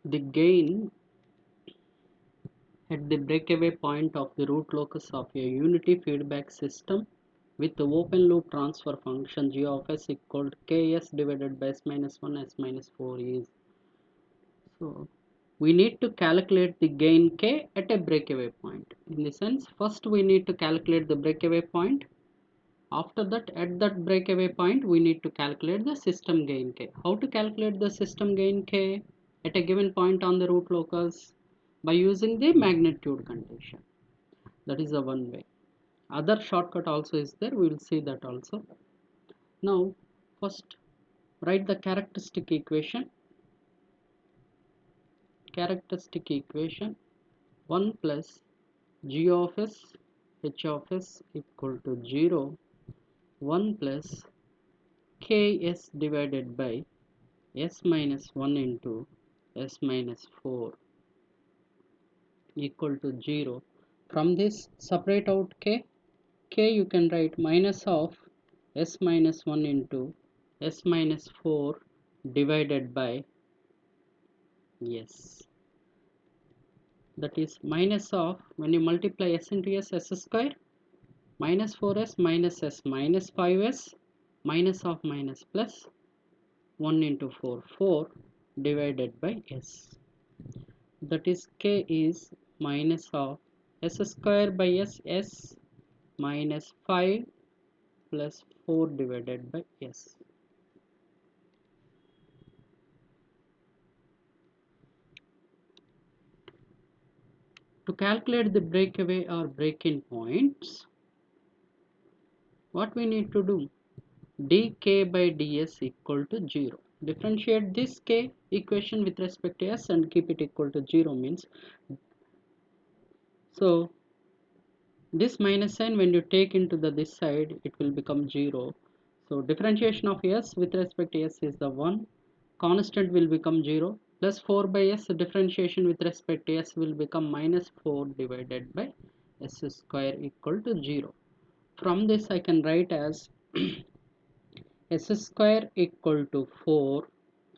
the gain at the breakaway point of the root locus of a unity feedback system with the open loop transfer function g of s equal to ks divided by s minus 1 s minus 4 is. So we need to calculate the gain k at a breakaway point. In the sense, first we need to calculate the breakaway point. After that, at that breakaway point, we need to calculate the system gain k. How to calculate the system gain k at a given point on the root locus? By using the magnitude condition. That is the one way. Other shortcut also is there. We will see that also. Now, first write the characteristic equation. Characteristic equation 1 plus g of s h of s equal to 0, 1 plus ks divided by s minus 1 into s minus 4 equal to 0. From this, separate out k. K you can write minus of s minus 1 into s minus 4 divided by s. That is minus of, when you multiply s into s square, minus 4s minus s minus 5s minus of minus plus 1 into 4 divided by s. That is k is minus of s square by s minus 5 plus 4 divided by s. To calculate the breakaway or break-in points, what we need to do? dk by ds equal to 0. Differentiate this k equation with respect to s and keep it equal to 0 means, so this minus sign when you take into this side it will become 0. So differentiation of s with respect to s is the 1, constant will become 0, plus 4 by s differentiation with respect to s will become minus 4 divided by s square equal to 0. From this I can write as s square equal to 4,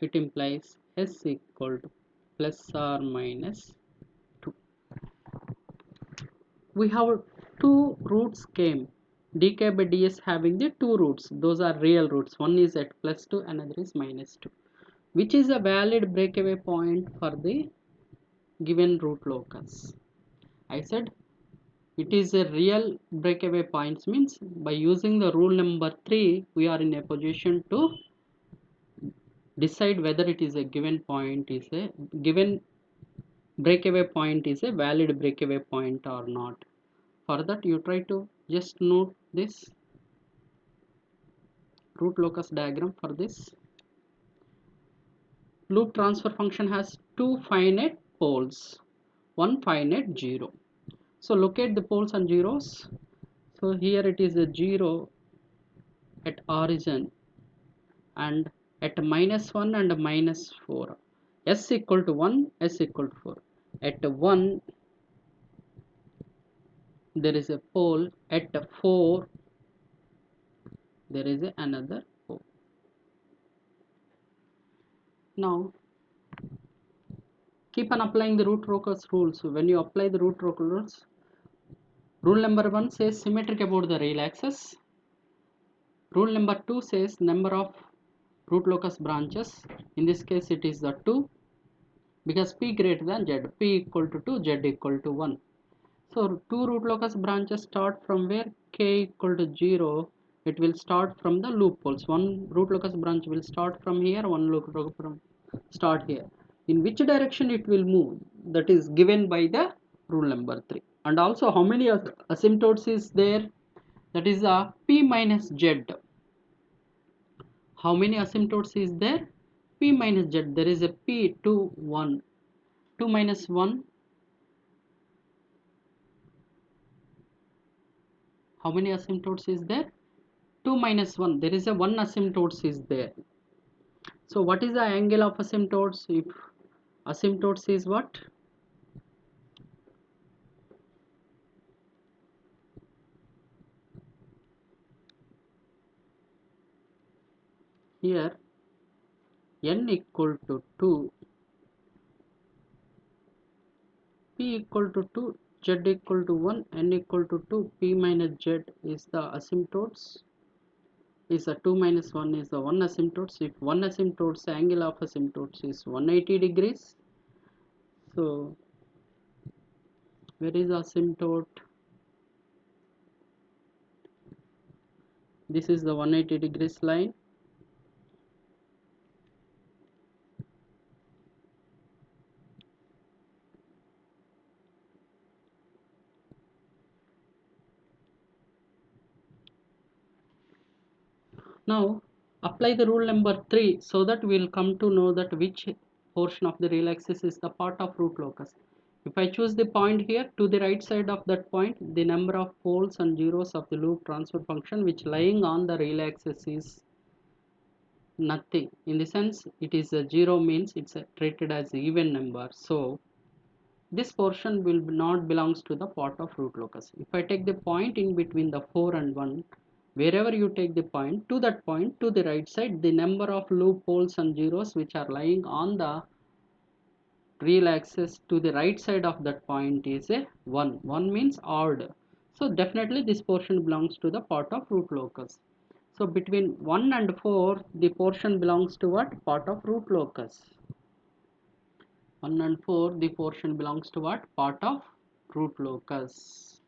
it implies s equal to plus or minus 2. We have two roots came, dk by ds having the two roots, those are real roots, one is at plus 2, another is minus 2. Which is a valid breakaway point for the given root locus? I said it is a real breakaway points means by using the rule number 3 we are in a position to decide whether it is a given point is a given breakaway point is a valid breakaway point or not. For that you try to just note this root locus diagram. For this loop transfer function has two finite poles, one finite 0. So locate the poles and zeros. So here it is a 0 at origin and at minus 1 and minus 4. S equal to 1, S equal to 4. At 1 there is a pole, at 4 there is another pole. Now keep on applying the root locus rules. So when you apply the root locus rules, rule number 1 says symmetric about the real axis. Rule number 2 says number of root locus branches. In this case it is the 2, because p greater than z, p equal to 2, z equal to 1. So two root locus branches start from where k equal to 0. It will start from the loop poles. One root locus branch will start from here, one loop locus from start here. In which direction it will move, that is given by the rule number 3. And also how many asymptotes is there, that is a p minus z. How many asymptotes is there, p minus z, there is a p 2 1, 2 minus 1, how many asymptotes is there, 2 minus 1, there is a 1 asymptotes is there. So what is the angle of asymptotes? If asymptotes is what, here n equal to 2 P equal to 2, Z equal to 1, N equal to 2, P minus Z is the asymptotes, is a 2 minus 1 is the 1 asymptotes. If 1 asymptotes, angle of asymptotes is 180 degrees. So where is asymptote? This is the 180 degrees line. Now apply the rule number 3 so that we will come to know that which portion of the real axis is the part of root locus. If I choose the point here, to the right side of that point, the number of poles and zeros of the loop transfer function which lying on the real axis is nothing. In the sense, it is a 0 means it's treated as even number. So this portion will not belongs to the part of root locus. If I take the point in between the 4 and 1, wherever you take the point, to that point, to the right side, the number of loop poles and zeros which are lying on the real axis to the right side of that point is a 1. 1 means odd. So definitely this portion belongs to the part of root locus. So between 1 and 4, the portion belongs to what? Part of root locus. 1 and 4, the portion belongs to what? Part of root locus.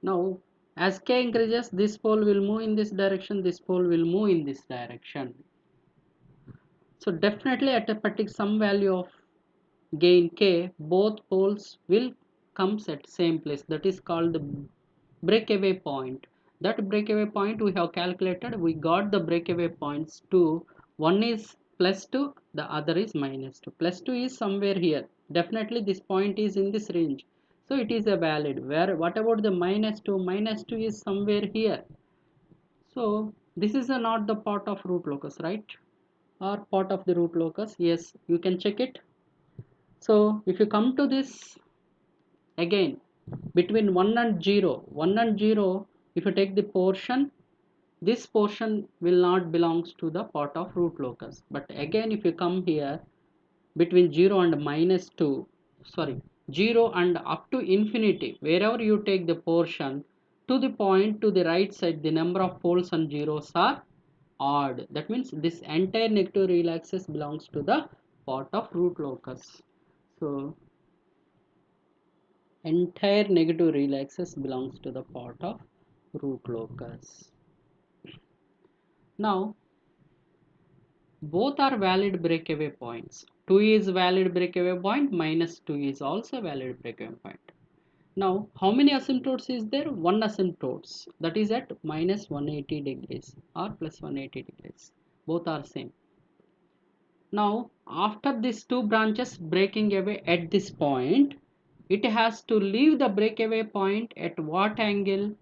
Now, as k increases, this pole will move in this direction, this pole will move in this direction. So definitely at a particular some value of gain k, both poles will comes at same place. That is called the breakaway point. That breakaway point we have calculated. We got the breakaway points to one is plus 2, the other is minus 2. Plus 2 is somewhere here. Definitely this point is in this range. So it is a valid. Where what about the minus 2? Minus 2 is somewhere here. So this is not the part of root locus, right? Or part of the root locus. Yes, you can check it. So if you come to this again between 1 and 0, 1 and 0, if you take the portion, this portion will not belongs to the part of root locus. But again if you come here between 0 and minus 2, sorry, 0 and up to infinity, wherever you take the portion, to the point to the right side, the number of poles and zeros are odd. That means this entire negative real axis belongs to the part of root locus. So entire negative real axis belongs to the part of root locus. Now both are valid breakaway points. 2 is valid breakaway point, minus 2 is also valid breakaway point. Now how many asymptotes is there? One asymptotes, that is at minus 180 degrees or plus 180 degrees. Both are same. Now after these two branches breaking away at this point, it has to leave the breakaway point at what angle?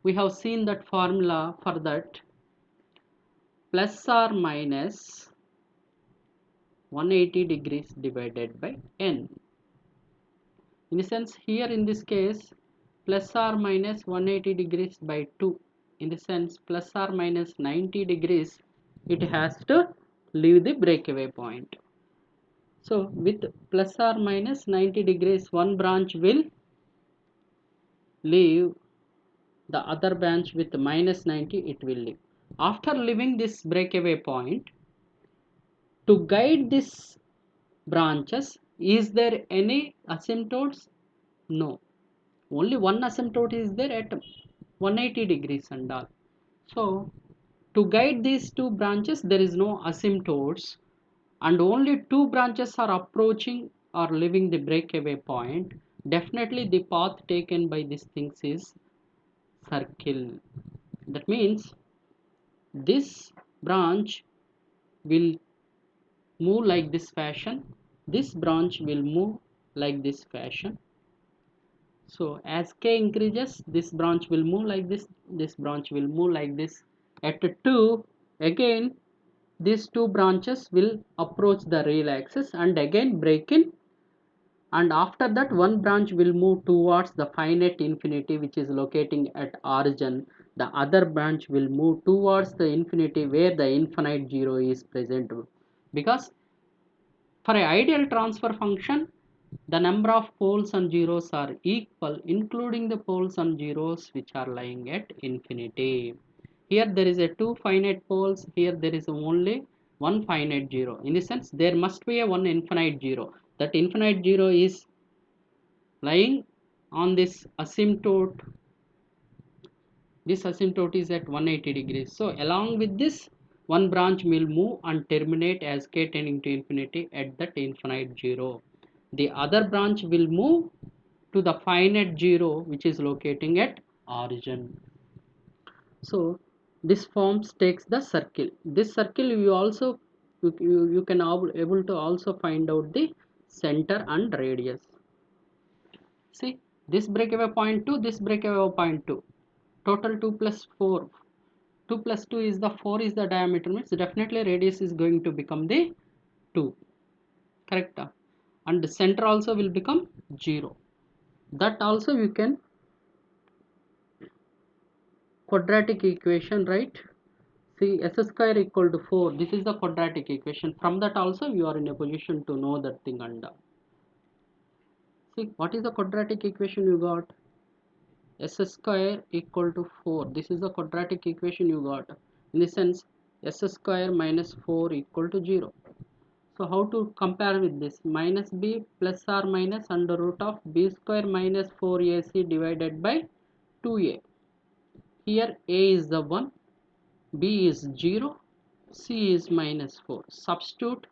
We have seen that formula for that, plus or minus 180 degrees divided by n. In the sense here in this case plus or minus 180 degrees by 2, in the sense plus or minus 90 degrees it has to leave the breakaway point. So with plus or minus 90 degrees one branch will leave, the other branch with minus 90 it will leave. After leaving this breakaway point, to guide this branches, is there any asymptotes? No, only one asymptote is there at 180 degrees and all. So to guide these two branches there is no asymptotes, and only two branches are approaching or leaving the breakaway point. Definitely the path taken by these things is circle. That means this branch will move like this fashion, this branch will move like this fashion. So as k increases, this branch will move like this branch will move like this. At 2, again these two branches will approach the real axis and again break in, and after that one branch will move towards the finite infinity which is locating at origin. The other branch will move towards the infinity where the infinite zero is present. Because for an ideal transfer function, The number of poles and zeros are equal, including the poles and zeros which are lying at infinity. Here there is a two finite poles, here there is only one finite zero. In the sense, there must be a one infinite zero. That infinite zero is lying on this asymptote. This asymptote is at 180 degrees. So along with this, one branch will move and terminate as k tending to infinity at that infinite zero. The other branch will move to the finite zero which is locating at origin. So this forms takes the circle. This circle you also you can able to also find out the center and radius. See, this breakaway point 2, this breakaway point 2. Total 2 plus 4. 2 plus 2 is the 4 is the diameter, means definitely radius is going to become the 2. Correct? And the center also will become 0. That also you can quadratic equation, right? See, s square equal to 4. This is the quadratic equation. From that also you are in a position to know that thing. And see, what is the quadratic equation you got? S square equal to 4. This is the quadratic equation you got. In the sense, s square minus 4 equal to 0. So how to compare with this? Minus b plus or minus under root of b square minus 4ac divided by 2a. Here a is the 1, b is 0, c is minus 4. Substitute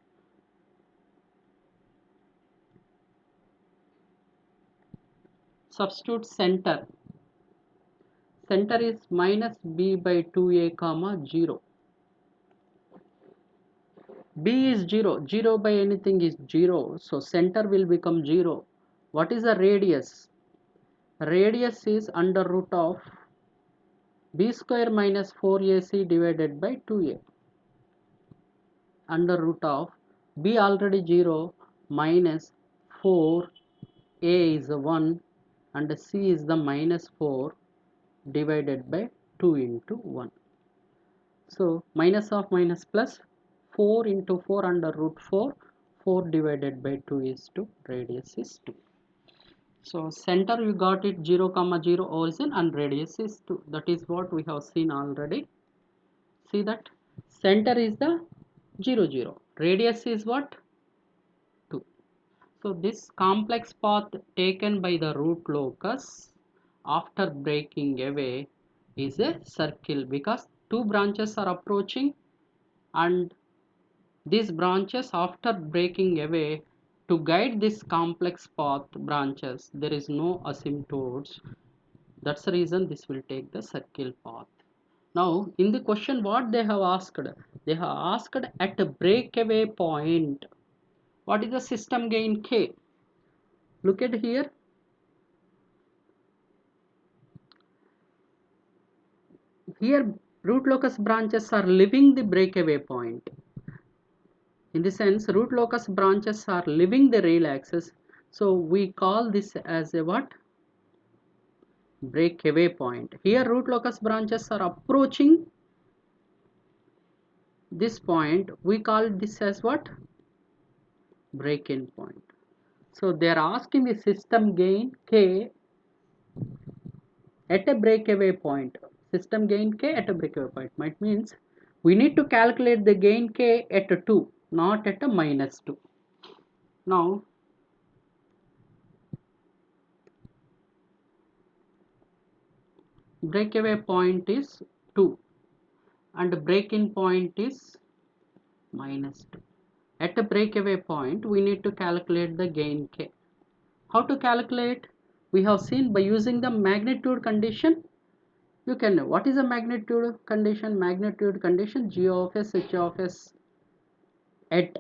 center. Center is minus b by 2a comma 0. B is 0. 0 by anything is 0. So center will become 0. What is the radius? Radius is under root of b square minus 4ac divided by 2a. Under root of b already 0 minus 4, a is 1 and c is the minus 4 divided by 2 into 1. So minus of minus plus, 4 into 4 under root 4, 4 divided by 2 is 2, radius is 2. So center you got it 0 comma 0 origin and radius is 2. That is what we have seen already. See that center is the 0 0. Radius is what? 2. So this complex path taken by the root locus after breaking away is a circle because two branches are approaching, and these branches after breaking away, to guide this complex path branches there is no asymptotes. That's the reason this will take the circle path. Now in the question what they have asked, they have asked at a breakaway point what is the system gain k. Look at here, here root locus branches are leaving the breakaway point. In the sense, root locus branches are leaving the rail axis, so we call this as a what? Breakaway point. Here root locus branches are approaching this point, we call this as what? Break-in point. So they are asking the system gain k at a breakaway point. System gain k at a breakaway point. Might means we need to calculate the gain k at a 2, not at a minus 2. Now breakaway point is 2 and break-in point is minus 2. At a breakaway point we need to calculate the gain k. How to calculate? We have seen by using the magnitude condition. You can know what is the magnitude condition. Magnitude condition, g of s h of s at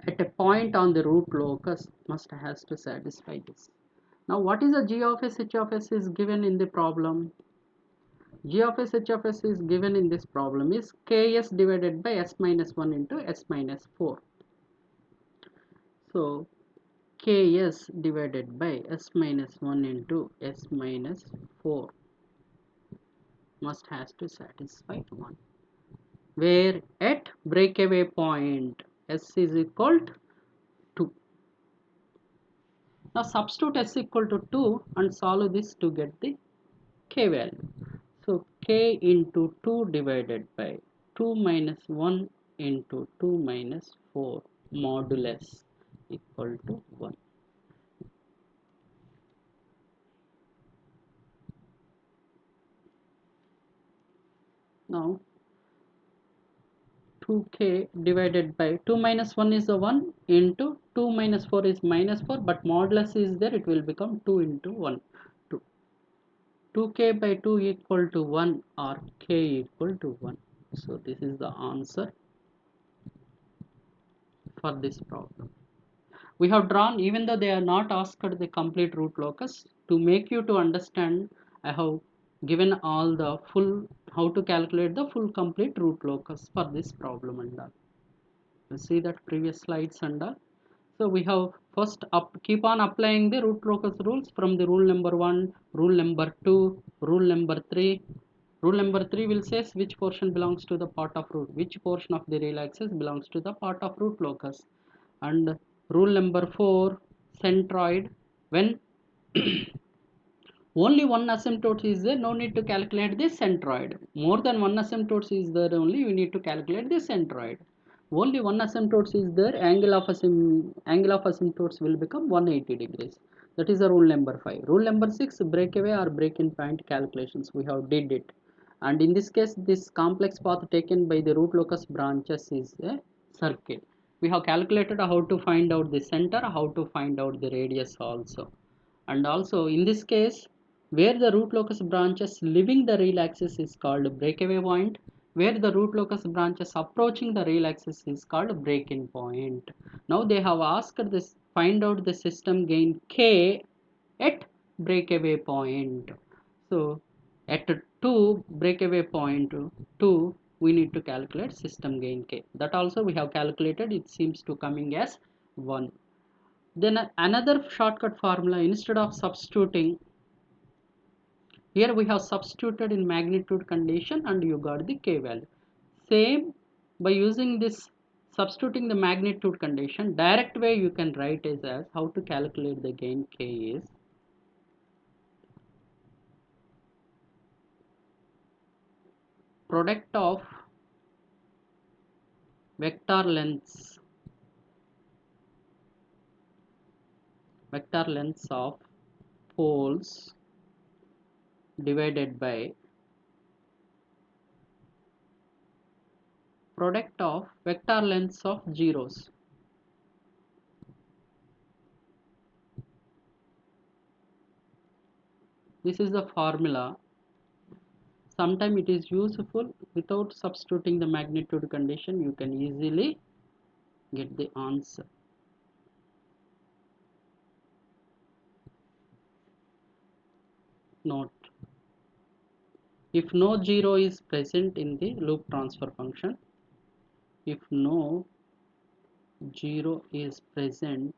a point on the root locus has to satisfy this. Now what is the g of s h of s is given in the problem? G of s h of s is given in this problem is ks divided by s minus 1 into s minus 4. So ks divided by s minus 1 into s minus 4 has to satisfy 1. Where at breakaway point s is equal to 2. Now substitute s equal to 2 and solve this to get the k value. So k into 2 divided by 2 minus 1 into 2 minus 4 modulus equal to 1. Now 2k divided by 2 minus 1 is the 1 into 2 minus 4 is minus 4, but modulus is there, it will become 2 into 1. 2. 2k by 2 equal to 1 or k equal to 1. So this is the answer for this problem. We have drawn, even though they are not asked the complete root locus, to make you to understand, I have given all the full, how to calculate the full complete root locus for this problem and all. You see that previous slides and all. So we have first keep on applying the root locus rules from the rule number 1, rule number 2, rule number 3. Rule number 3 will say which portion belongs to the part of root, which portion of the real axis belongs to the part of root locus. And rule number 4, centroid, when only one asymptote is there, no need to calculate the centroid. More than one asymptote is there, only we need to calculate the centroid. Only one asymptote is there, angle of asymptotes will become 180 degrees. That is the rule number 5. Rule number 6, breakaway or break-in point calculations. We have did it. And in this case, this complex path taken by the root locus branches is a circle. We have calculated how to find out the center, how to find out the radius also. And also in this case, where the root locus branches leaving the real axis is called breakaway point, where the root locus branches approaching the real axis is called break-in point. Now they have asked this, find out the system gain k at breakaway point. So at 2 breakaway point 2, we need to calculate system gain k. That also we have calculated, it seems to coming as 1. Then another shortcut formula, instead of substituting, here we have substituted in magnitude condition and you got the k value. Same, by using this substituting the magnitude condition, direct way you can write it as how to calculate the gain k is product of vector lengths of poles divided by product of vector lengths of zeros. This is the formula. Sometimes it is useful, without substituting the magnitude condition you can easily get the answer. Note, if no zero is present in the loop transfer function, if no zero is present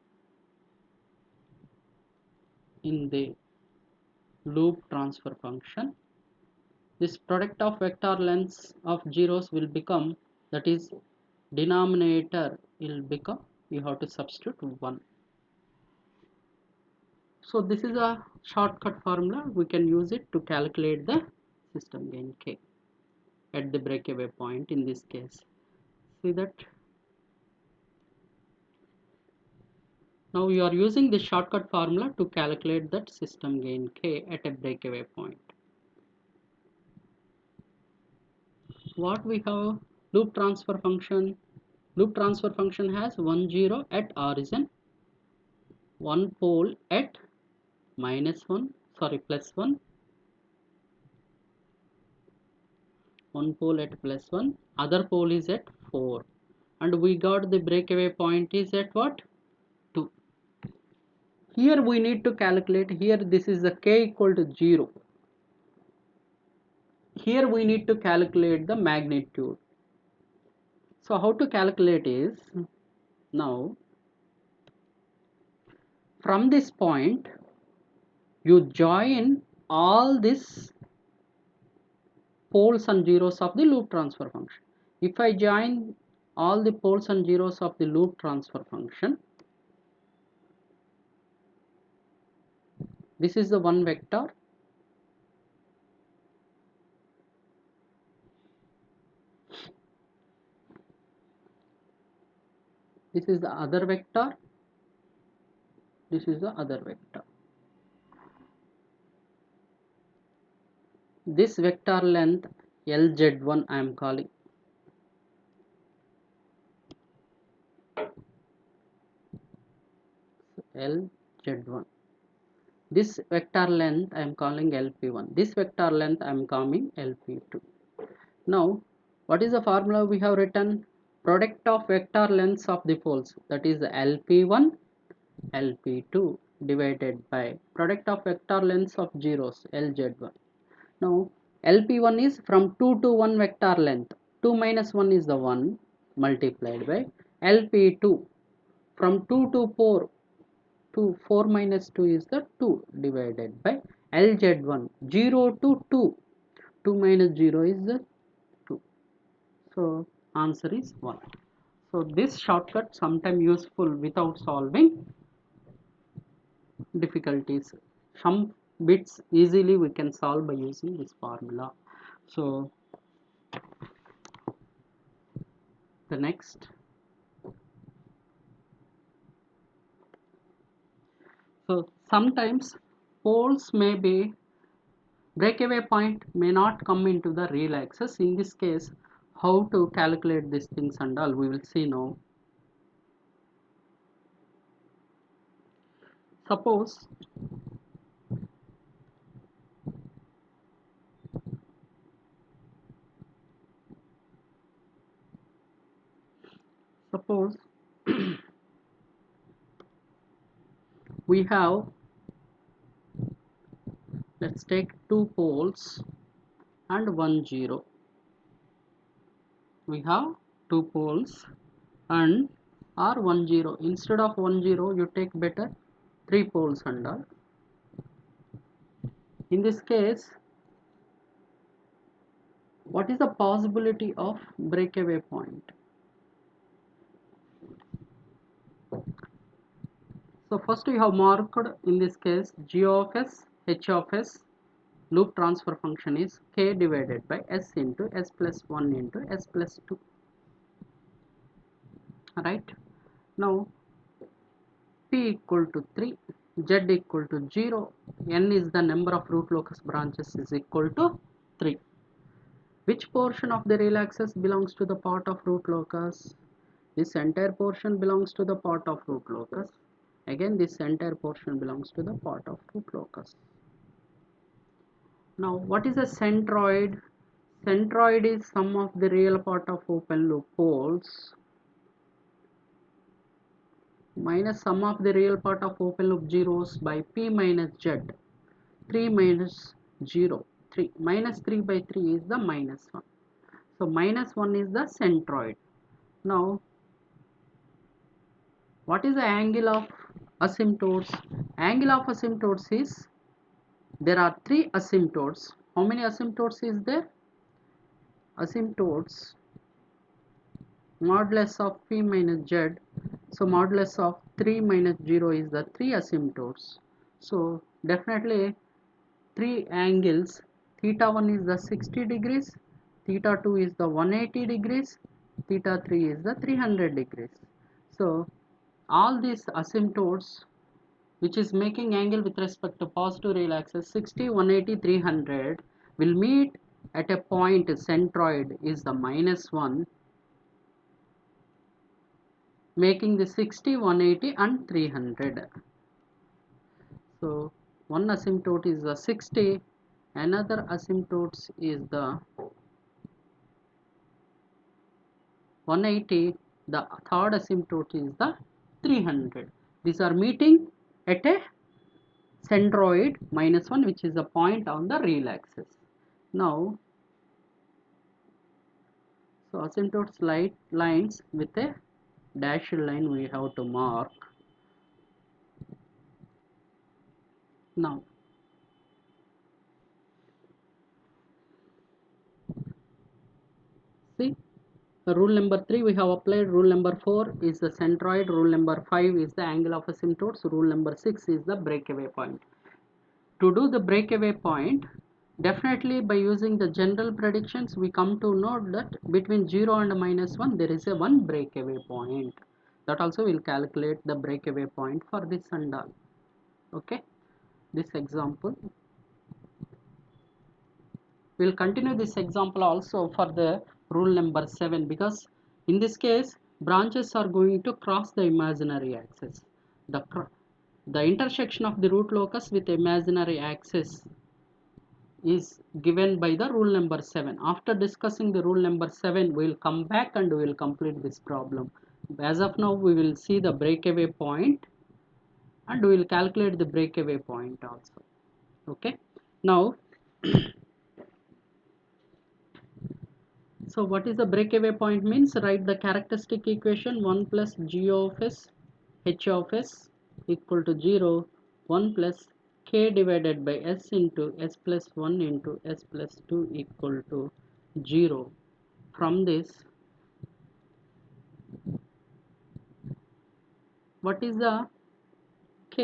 in the loop transfer function, this product of vector lengths of zeros will become, that is denominator will become, you have to substitute 1. So this is a shortcut formula, we can use it to calculate the system gain k at the breakaway point in this case. See that? Now you are using this shortcut formula to calculate that system gain k at a breakaway point. What we have, loop transfer function. Loop transfer function has 1 0 at origin, 1 pole at plus 1, 1 pole at plus 1, other pole is at 4, and we got the breakaway point is at what? 2. Here we need to calculate, here this is the k equal to 0. Here we need to calculate the magnitude. So how to calculate is, now from this point you join all these poles and zeros of the loop transfer function. If I join all the poles and zeros of the loop transfer function, This is the one vector. This is the other vector. This is the other vector. This vector length LZ1 I am calling. LZ1. This vector length I am calling LP1. This vector length I am calling LP2. Now, what is the formula we have written? Product of vector lengths of the poles, that is LP1, LP2 divided by product of vector lengths of zeros, LZ1. Now, LP1 is from 2 to 1 vector length. 2 minus 1 is the 1 multiplied by LP2 from 2 to 4. 2, 4 minus 2 is the 2 divided by LZ1, 0 to 2. 2 minus 0 is the 2. So answer is 1. So this shortcut sometimes useful without solving difficulties. Some bits easily we can solve by using this formula. So the next. So sometimes poles may be breakaway point may not come into the real axis. In this case, how to calculate these things and all we will see now. Suppose suppose we have, let's take two poles and 1 0. We have two poles and or 1 0. Instead of 1 0 you take better 3 poles and all. In this case, what is the possibility of breakaway point? So first we have marked in this case g of s, h of s, loop transfer function is k divided by s into s plus 1 into s plus 2. Right? Now p equal to 3, z equal to 0, n is the number of root locus branches is equal to 3. Which portion of the real axis belongs to the part of root locus? This entire portion belongs to the part of root locus. Again, this entire portion belongs to the part of root locus. Now, what is a centroid? Centroid is sum of the real part of open loop poles minus sum of the real part of open loop zeros by p minus z. 3 minus 0, 3. Minus 3 by 3 is the minus 1. So, minus 1 is the centroid. Now, what is the angle of asymptotes? Angle of asymptotes is, there are 3 asymptotes. How many asymptotes is there? Asymptotes modulus of p minus z. So modulus of 3 minus 0 is the 3 asymptotes. So definitely 3 angles. Theta 1 is the 60 degrees, theta 2 is the 180 degrees, theta 3 is the 300 degrees. So all these asymptotes which is making angle with respect to positive real axis 60, 180, 300 will meet at a point centroid is the minus 1, making the 60, 180 and 300. So one asymptote is the 60, another asymptote is the 180, the third asymptote is the 300. These are meeting at a centroid minus 1, which is the point on the real axis. Now, so asymptotes lines with a dashed line we have to mark. Now, see, rule number 3 we have applied, rule number 4 is the centroid, rule number 5 is the angle of asymptotes, rule number 6 is the breakaway point. to do the breakaway point, definitely by using the general predictions we come to know that between 0 and -1 there is a one breakaway point. That also will calculate the breakaway point for this and all. Okay, this example we'll continue this example also for the rule number 7, because in this case branches are going to cross the imaginary axis. The intersection of the root locus with imaginary axis is given by the rule number 7. After discussing the rule number 7, we will come back and we will complete this problem. As of now, we will see the breakaway point and we will calculate the breakaway point also. Okay. Now, so what is the breakaway point means? Write the characteristic equation 1 plus g of s h of s equal to 0, 1 plus k divided by s into s plus 1 into s plus 2 equal to 0. From this, what is the k?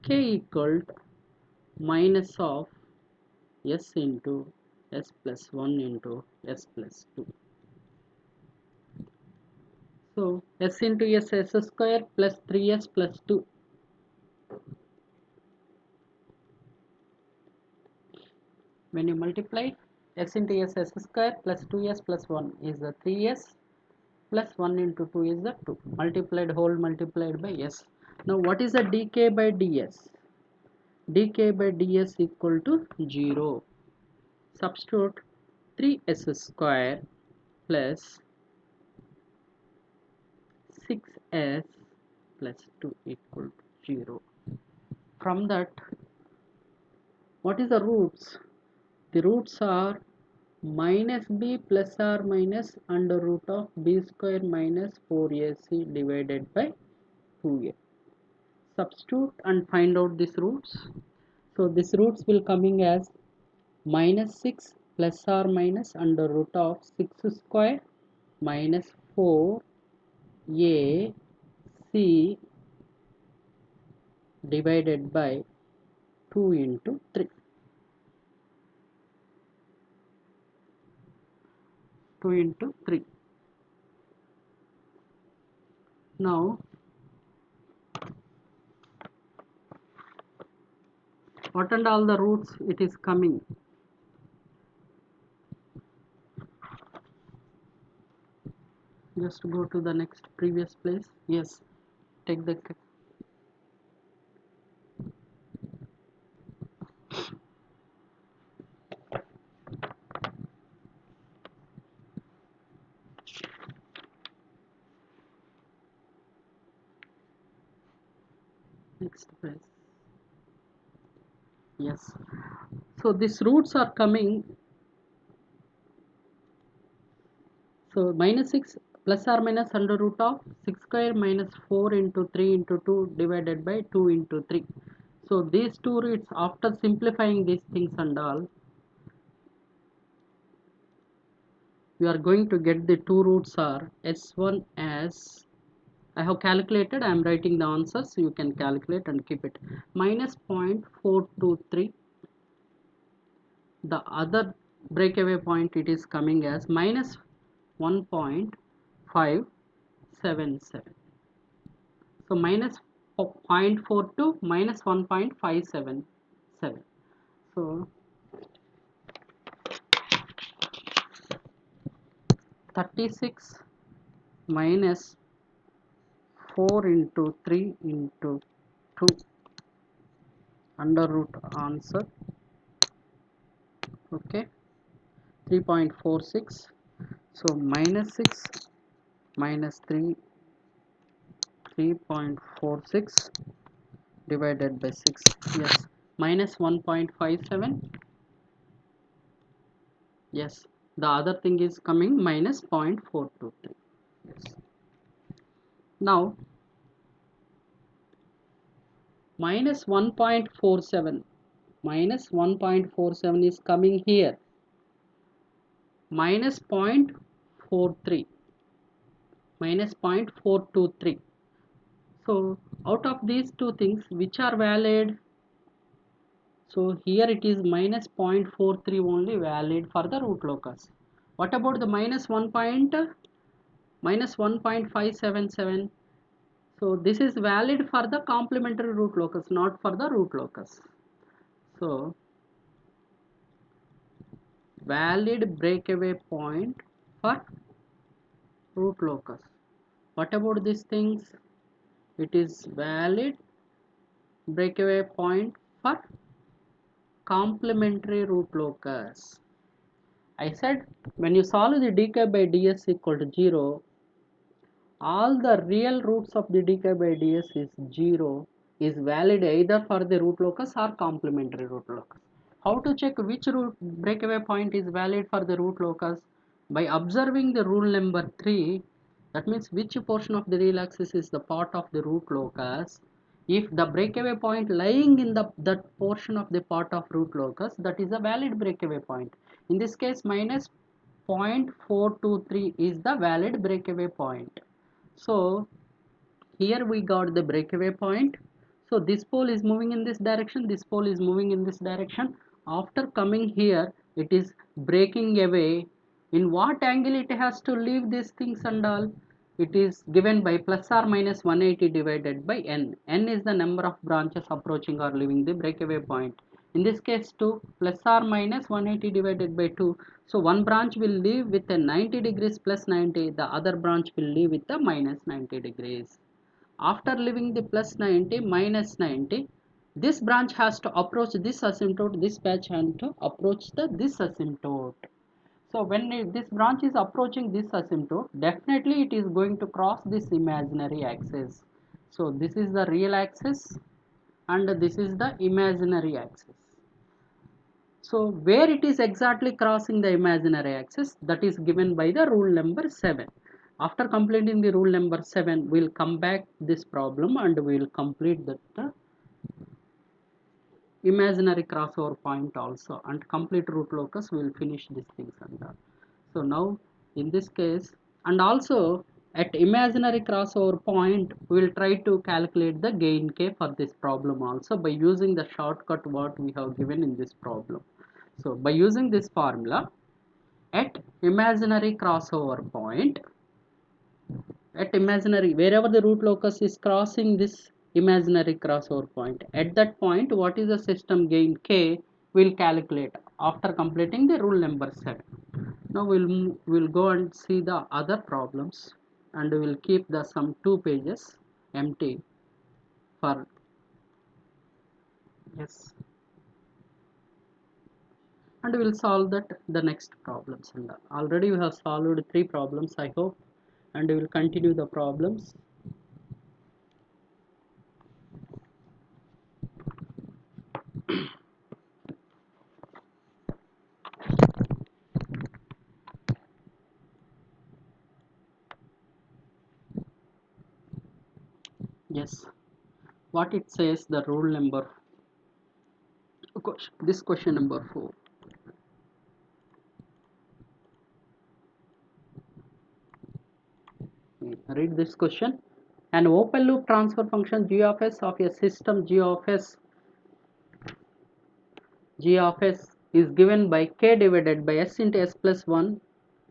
K equal to minus of s into s plus 1 into s plus 2. So s into s square plus 3s plus 2. When you multiply s into s square plus 2s plus 1 is the 3s plus 1 into 2 is the 2 multiplied whole multiplied by s. Now what is the dk by ds? Dk by ds equal to 0. Substitute 3s square plus 6s plus 2 equal to 0. From that, what is the roots? The roots are minus b plus or minus under root of b square minus 4ac divided by 2a. Substitute and find out these roots. So these roots will coming as minus 6 plus or minus under root of 6 square minus 4ac divided by 2 into 3. 2 into 3. Now what and all the roots it is coming? Just go to the next previous place. Yes, take the next place. Yes, so these roots are coming. So minus 6 plus or minus under root of 6 square minus 4 into 3 into 2 divided by 2 into 3. So these two roots, after simplifying these things and all, we are going to get the two roots are s1 as I have calculated. I am writing the answers. So you can calculate and keep it minus 0.423. The other breakaway point it is coming as minus 1.577. So minus 0.42 minus 1.577. So 36 minus 4 into 3 into 2 under root answer. Okay, 3.46. So minus 6 minus 3.46 divided by 6. Yes, minus 1.57. Yes, the other thing is coming minus 0.423. Yes. Now minus 1.47 is coming here, minus 0.43 minus 0.423. So out of these two things, which are valid? So here it is minus 0.43 only valid for the root locus. What about the minus 1.577? So this is valid for the complementary root locus, not for the root locus. So valid breakaway point for root locus. What about these things? It is valid breakaway point for complementary root locus. I said when you solve the dk by ds equal to 0, all the real roots of the dk by ds is 0 is valid either for the root locus or complementary root locus. How to check which root breakaway point is valid for the root locus? By observing the rule number 3, that means which portion of the real axis is the part of the root locus. If the breakaway point lying in that portion of the part of root locus, that is a valid breakaway point. In this case, minus 0.423 is the valid breakaway point. So here we got the breakaway point. So this pole is moving in this direction, this pole is moving in this direction. After coming here, it is breaking away. In what angle it has to leave these things and all? It is given by plus or minus 180 divided by n. N is the number of branches approaching or leaving the breakaway point. In this case 2, plus or minus 180 divided by 2. So one branch will leave with a 90 degrees plus 90, the other branch will leave with a minus 90 degrees. After leaving the plus 90 minus 90, this branch has to approach this asymptote, this patch has to approach this asymptote. So when this branch is approaching this asymptote, definitely it is going to cross this imaginary axis. So this is the real axis and this is the imaginary axis. So where it is exactly crossing the imaginary axis, that is given by the rule number 7. After completing the rule number 7, we will come back this problem and we will complete that imaginary crossover point also, and complete root locus. We will finish these things and all. So now in this case, and also at imaginary crossover point, we will try to calculate the gain k for this problem also by using the shortcut what we have given in this problem. So by using this formula, at imaginary crossover point, at imaginary, wherever the root locus is crossing this imaginary crossover point, at that point what is the system gain k, will calculate after completing the rule number 7. Now we'll go and see the other problems, and we'll keep the some 2 pages empty for, yes, and we'll solve that the next problems. And already we have solved 3 problems, I hope, and we will continue the problems. Yes, what it says, the rule number, this question number 4. Read this question. An open loop transfer function g of s of a system g of s is given by k divided by s into s plus 1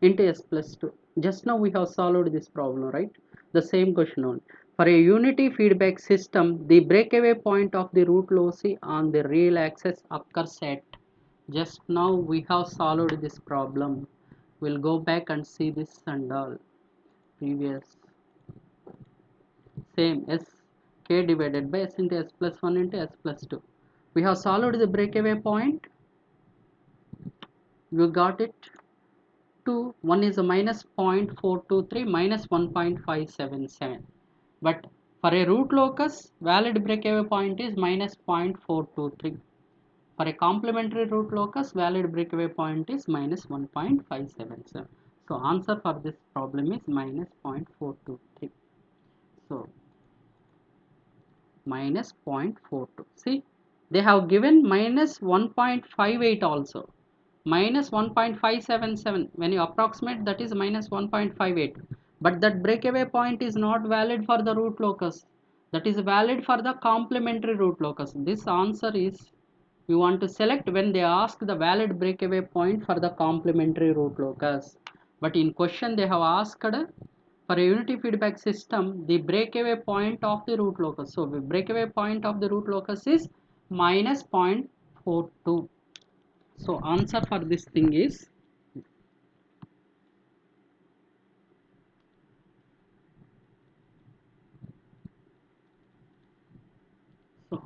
into s plus 2. Just now we have solved this problem, right? The same question only. For a unity feedback system, the breakaway point of the root loci on the real axis occurs at. Just now we have solved this problem. We'll go back and see this and all. Previous. Same s k divided by s into s plus 1 into s plus 2. We have solved the breakaway point. You got it? 2, 1 is a minus 0.423 minus 1.577. But for a root locus, valid breakaway point is minus 0.423. For a complementary root locus, valid breakaway point is minus 1.577. So answer for this problem is minus 0.423. So minus 0.42. See, they have given minus 1.58 also. Minus 1.577. When you approximate, that is minus 1.58. but that breakaway point is not valid for the root locus. That is valid for the complementary root locus. This answer is you want to select when they ask the valid breakaway point for the complementary root locus. But in question they have asked for a unity feedback system the breakaway point of the root locus. So the breakaway point of the root locus is minus 0.42. So answer for this thing is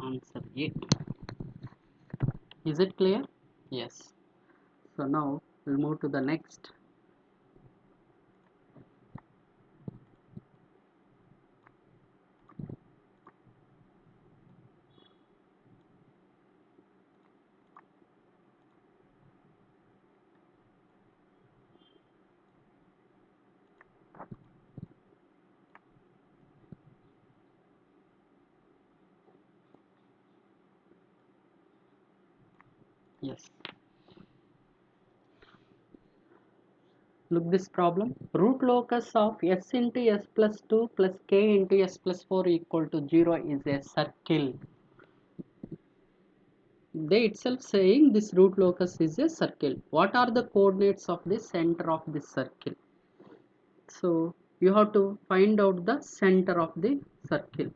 answer A. Is it clear? Yes. So now we'll move to the next. Yes. Look this problem. Root locus of s into s plus 2 plus k into s plus 4 equal to 0 is a circle. They itself saying this root locus is a circle. What are the coordinates of the center of this circle? So you have to find out the center of the circle.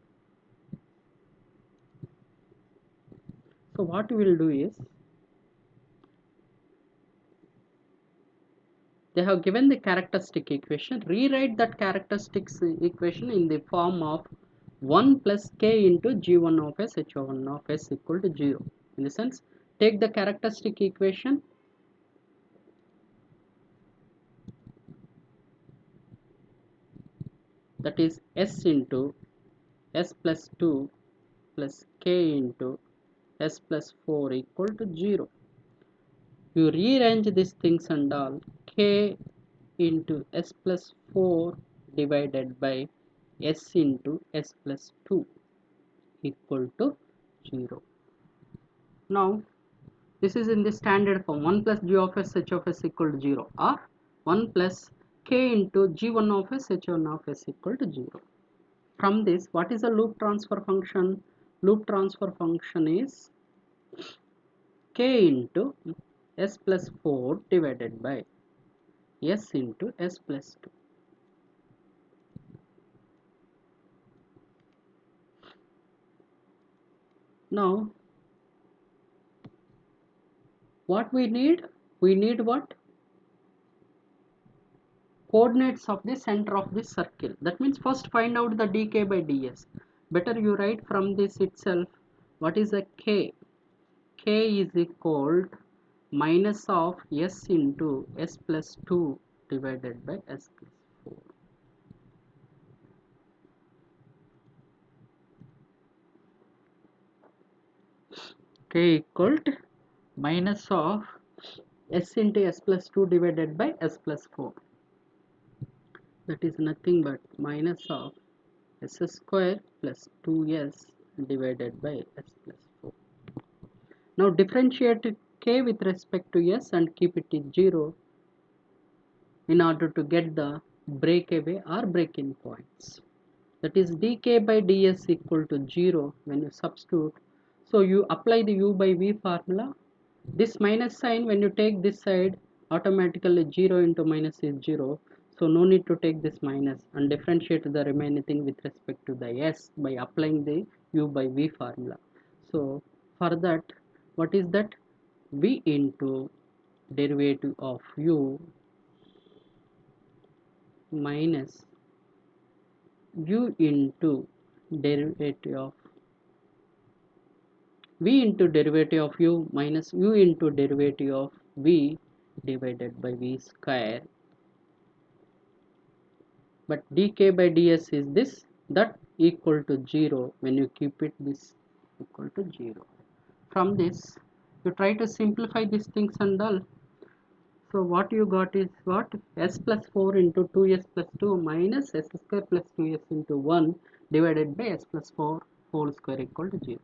So what we will do is, they have given the characteristic equation. Rewrite that characteristics equation in the form of 1 plus k into g1 of s h1 of s equal to 0. In the sense, take the characteristic equation, that is s into s plus 2 plus k into s plus 4 equal to 0. You rearrange these things and all, k into s plus 4 divided by s into s plus 2 equal to 0. Now this is in the standard form, 1 plus g of s h of s equal to 0, or 1 plus k into g1 of s h1 of s equal to 0. From this, what is a loop transfer function? Loop transfer function is k into s plus 4 divided by s into s plus 2. Now what we need? We need what? Coordinates of the center of this circle. That means first find out the dk by ds. Better you write from this itself what is a k. K is equal to minus of s into s plus 2 divided by s plus 4. K equal to minus of s into s plus 2 divided by s plus 4. That is nothing but minus of s square plus 2s divided by s plus 4. Now differentiate k with respect to s and keep it in 0 in order to get the breakaway or break-in points. That is dk by ds equal to 0 when you substitute. So you apply the u by v formula. This minus sign, when you take this side, automatically 0 into minus is 0. So no need to take this minus and differentiate the remaining thing with respect to the s by applying the u by v formula. So for that, what is that? V into derivative of u minus u into derivative of v into derivative of u minus u into derivative of v divided by v square. But dk by ds is this, that equal to 0 when you keep it this equal to 0. From this you try to simplify these things and all. So what you got is what? S plus 4 into 2s plus 2 minus s square plus 2s into 1 divided by s plus 4 whole square equal to 0.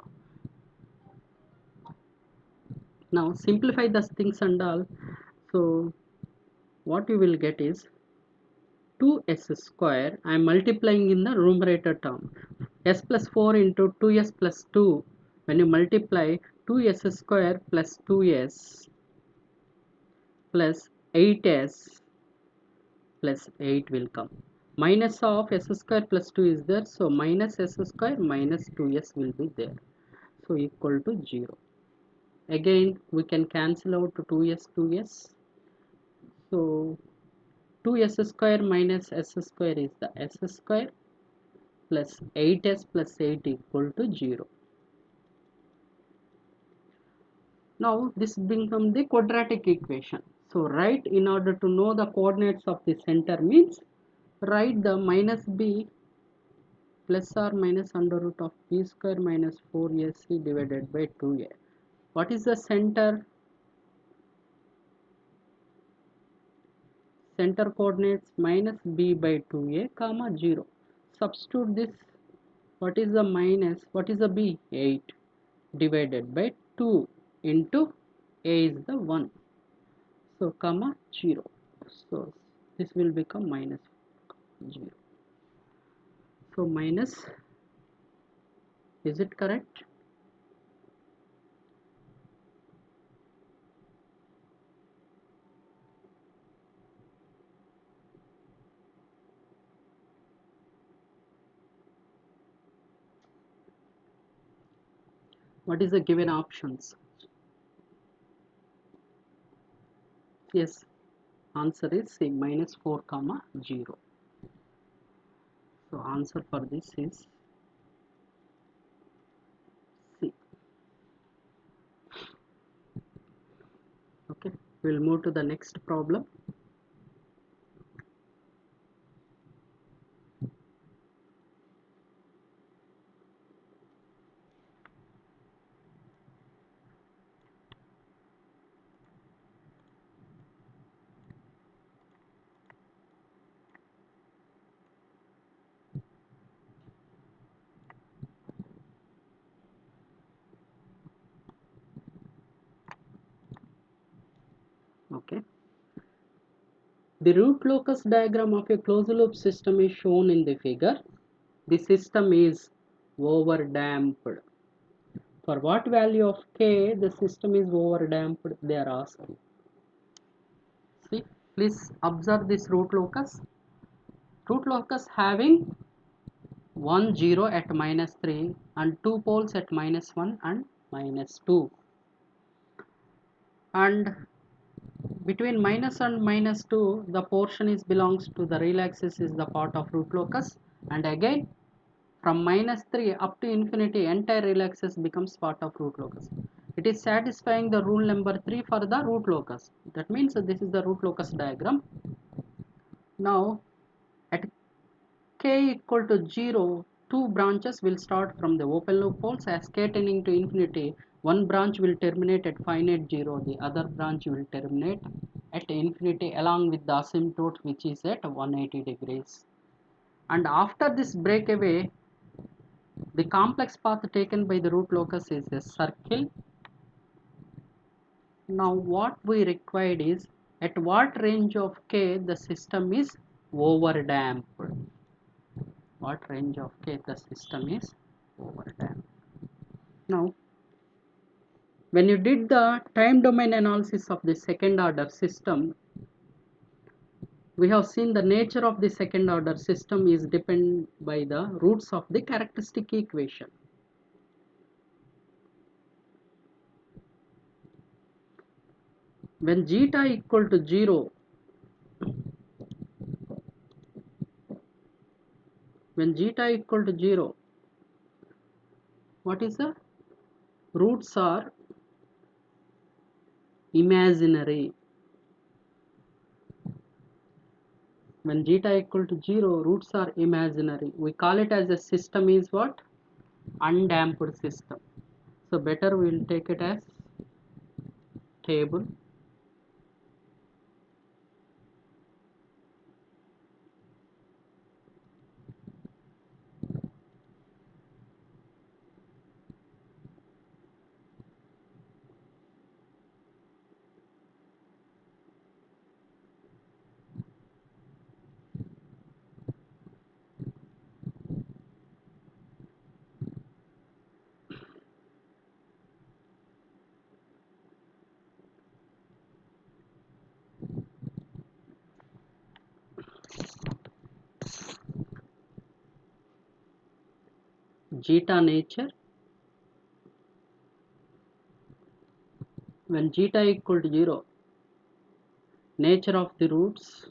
Now simplify those things and all. So what you will get is 2s square, I am multiplying in the numerator term. S plus 4 into 2s plus 2, when you multiply 2s square plus 2s plus 8s plus 8 will come. Minus of s square plus 2 is there, so minus s square minus 2s will be there. So equal to 0. Again we can cancel out 2s 2s. So 2s square minus s square is the s square plus 8s plus 8 equal to 0. Now this becomes the quadratic equation. So write, in order to know the coordinates of the center means write the minus b plus or minus under root of b square minus 4ac divided by 2a. What is the center? Center coordinates minus b by 2a comma 0. Substitute this. What is the minus? What is the b? 8 divided by 2 into a is the 1. So comma 0. So this will become minus 0. So minus, is it correct? What is the given options? Yes, answer is C, minus 4 comma 0. So answer for this is C. Okay, we'll move to the next problem. Okay, the root locus diagram of a closed loop system is shown in the figure. The system is over damped. For what value of k the system is over damped, they are asking. See, please observe this root locus. Root locus having 1 0 at minus 3 and 2 poles at minus 1 and minus 2, and between minus and minus 2 the portion is belongs to the real axis is the part of root locus, and again from minus 3 up to infinity entire real axis becomes part of root locus. It is satisfying the rule number 3 for the root locus. That means this is the root locus diagram. Now at k equal to 0, two branches will start from the open loop poles. As k tending to infinity, one branch will terminate at finite 0, the other branch will terminate at infinity along with the asymptote which is at 180 degrees. And after this breakaway, the complex path taken by the root locus is a circle. Now what we required is at what range of k the system is over damped. What range of k the system is over damped. Now when you did the time domain analysis of the second order system, we have seen the nature of the second order system is dependent by the roots of the characteristic equation. When zeta equal to 0, what is the roots are imaginary. When zeta equal to 0, roots are imaginary. We call it as a system is what? Undamped system. So better we will take it as table. zeta nature. When zeta equal to 0, nature of the roots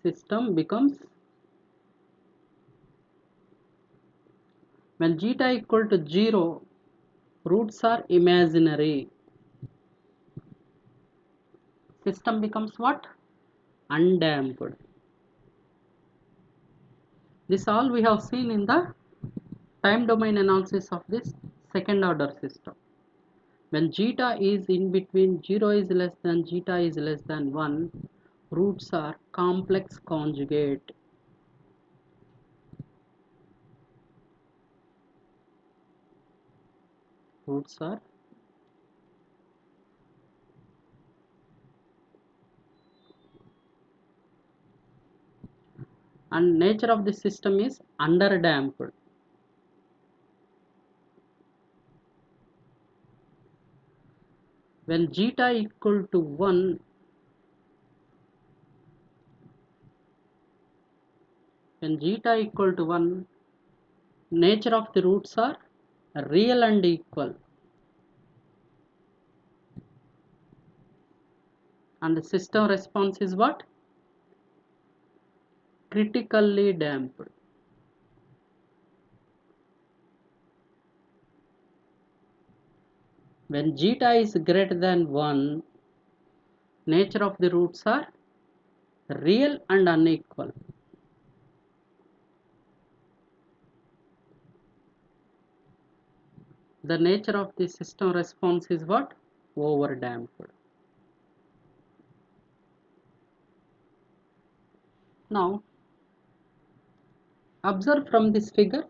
system becomes, when zeta equal to 0, roots are imaginary. System becomes what? Undamped. This all we have seen in the time domain analysis of this second order system. When zeta is in between 0 is less than zeta is less than 1, roots are complex conjugate. Roots are and nature of the system is underdamped. When zeta equal to 1, when zeta equal to 1, nature of the roots are real and equal, and the system response is what? Critically damped. When zeta is greater than 1, nature of the roots are real and unequal. The nature of the system response is what? Overdamped. Now, observe from this figure,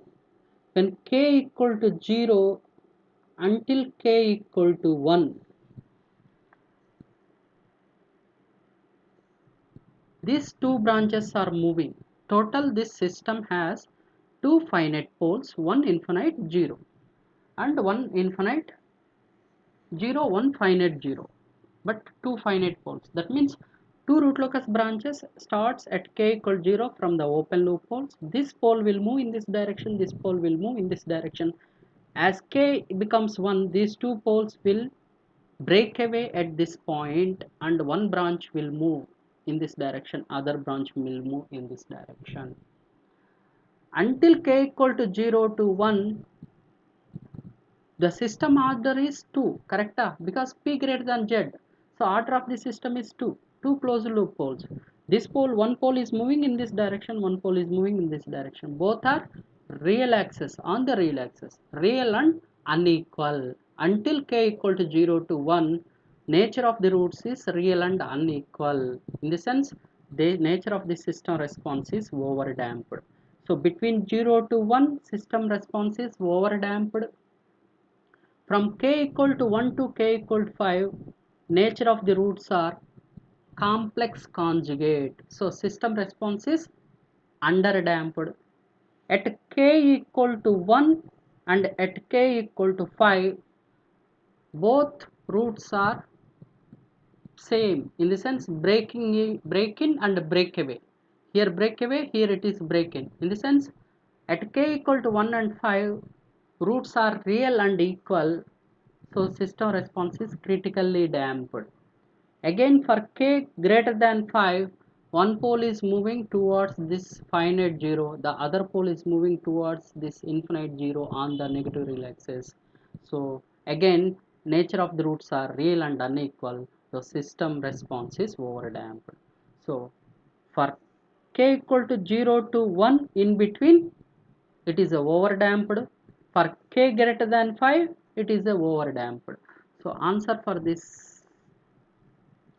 when k equal to 0 until k equal to 1, these two branches are moving. Total this system has two finite poles, one infinite 0 and one infinite 0, one finite 0, but two finite poles. That means two root locus branches starts at k equal 0 from the open loop poles. This pole will move in this direction, this pole will move in this direction. As k becomes 1, these two poles will break away at this point and one branch will move in this direction, other branch will move in this direction. Until k equal to 0 to 1, the system order is 2, correct? Because p greater than z. So order of the system is 2. Two closed loop poles. This pole, one pole is moving in this direction, one pole is moving in this direction. Both are real axis, on the real axis, real and unequal. Until k equal to 0 to 1, nature of the roots is real and unequal. In the sense, the nature of the system response is overdamped. So between 0 to 1, system response is overdamped. From k equal to 1 to k equal to 5, nature of the roots are complex conjugate. So system response is underdamped. At k equal to 1 and at k equal to 5, both roots are same, in the sense break in and break away. Here break away, here it is break in the sense at k equal to 1 and 5, roots are real and equal. So system response is critically damped. Again for k greater than 5, one pole is moving towards this finite 0, the other pole is moving towards this infinite 0 on the negative real axis. So again, nature of the roots are real and unequal, the system response is overdamped. So for k equal to 0 to 1, in between it is a overdamped. For k greater than 5, it is a overdamped. So answer for this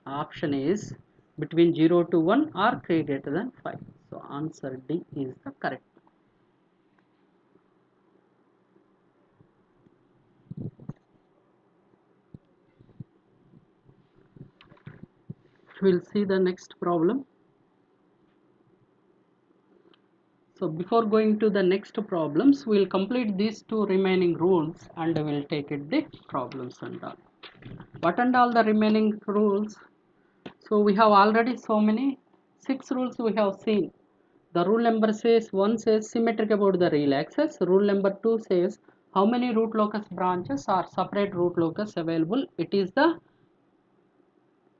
option is between 0 to 1 or k greater than 5. So answer D is the correct. We'll see the next problem. So before going to the next problems, we'll complete these two remaining rules and we'll take it the problems and all. What and all the remaining rules? So we have already so many 6 rules we have seen. The rule number says, one says symmetric about the real axis. Rule number 2 says how many root locus branches or separate root locus available. It is the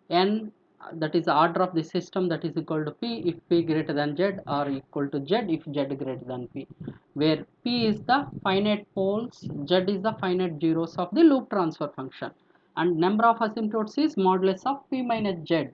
n, that is the order of the system, that is equal to p if p greater than z, or equal to z if z greater than p, where p is the finite poles, z is the finite zeros of the loop transfer function, and number of asymptotes is modulus of p minus z.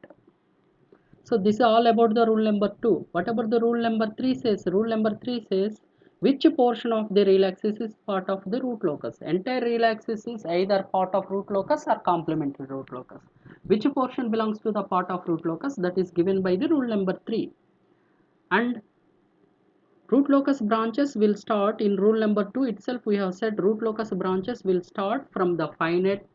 So this is all about the rule number 2. What about the rule number 3 says? Rule number 3 says which portion of the real axis is part of the root locus. Entire real axis is either part of root locus or complementary root locus. Which portion belongs to the part of root locus, that is given by the rule number 3. And root locus branches will start in rule number 2 itself. We have said root locus branches will start from the finite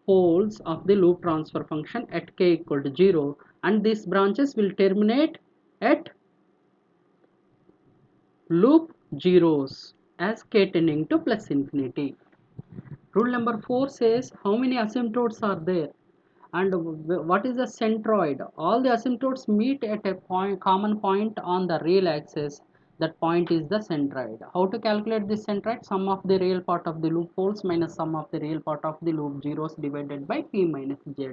poles of the loop transfer function at k equal to 0, and these branches will terminate at loop zeros as k tending to plus infinity. Rule number 4 says how many asymptotes are there and what is the centroid. All the asymptotes meet at a common point on the real axis. That point is the centroid. How to calculate this centroid? Sum of the real part of the loop poles minus sum of the real part of the loop zeros divided by p minus z.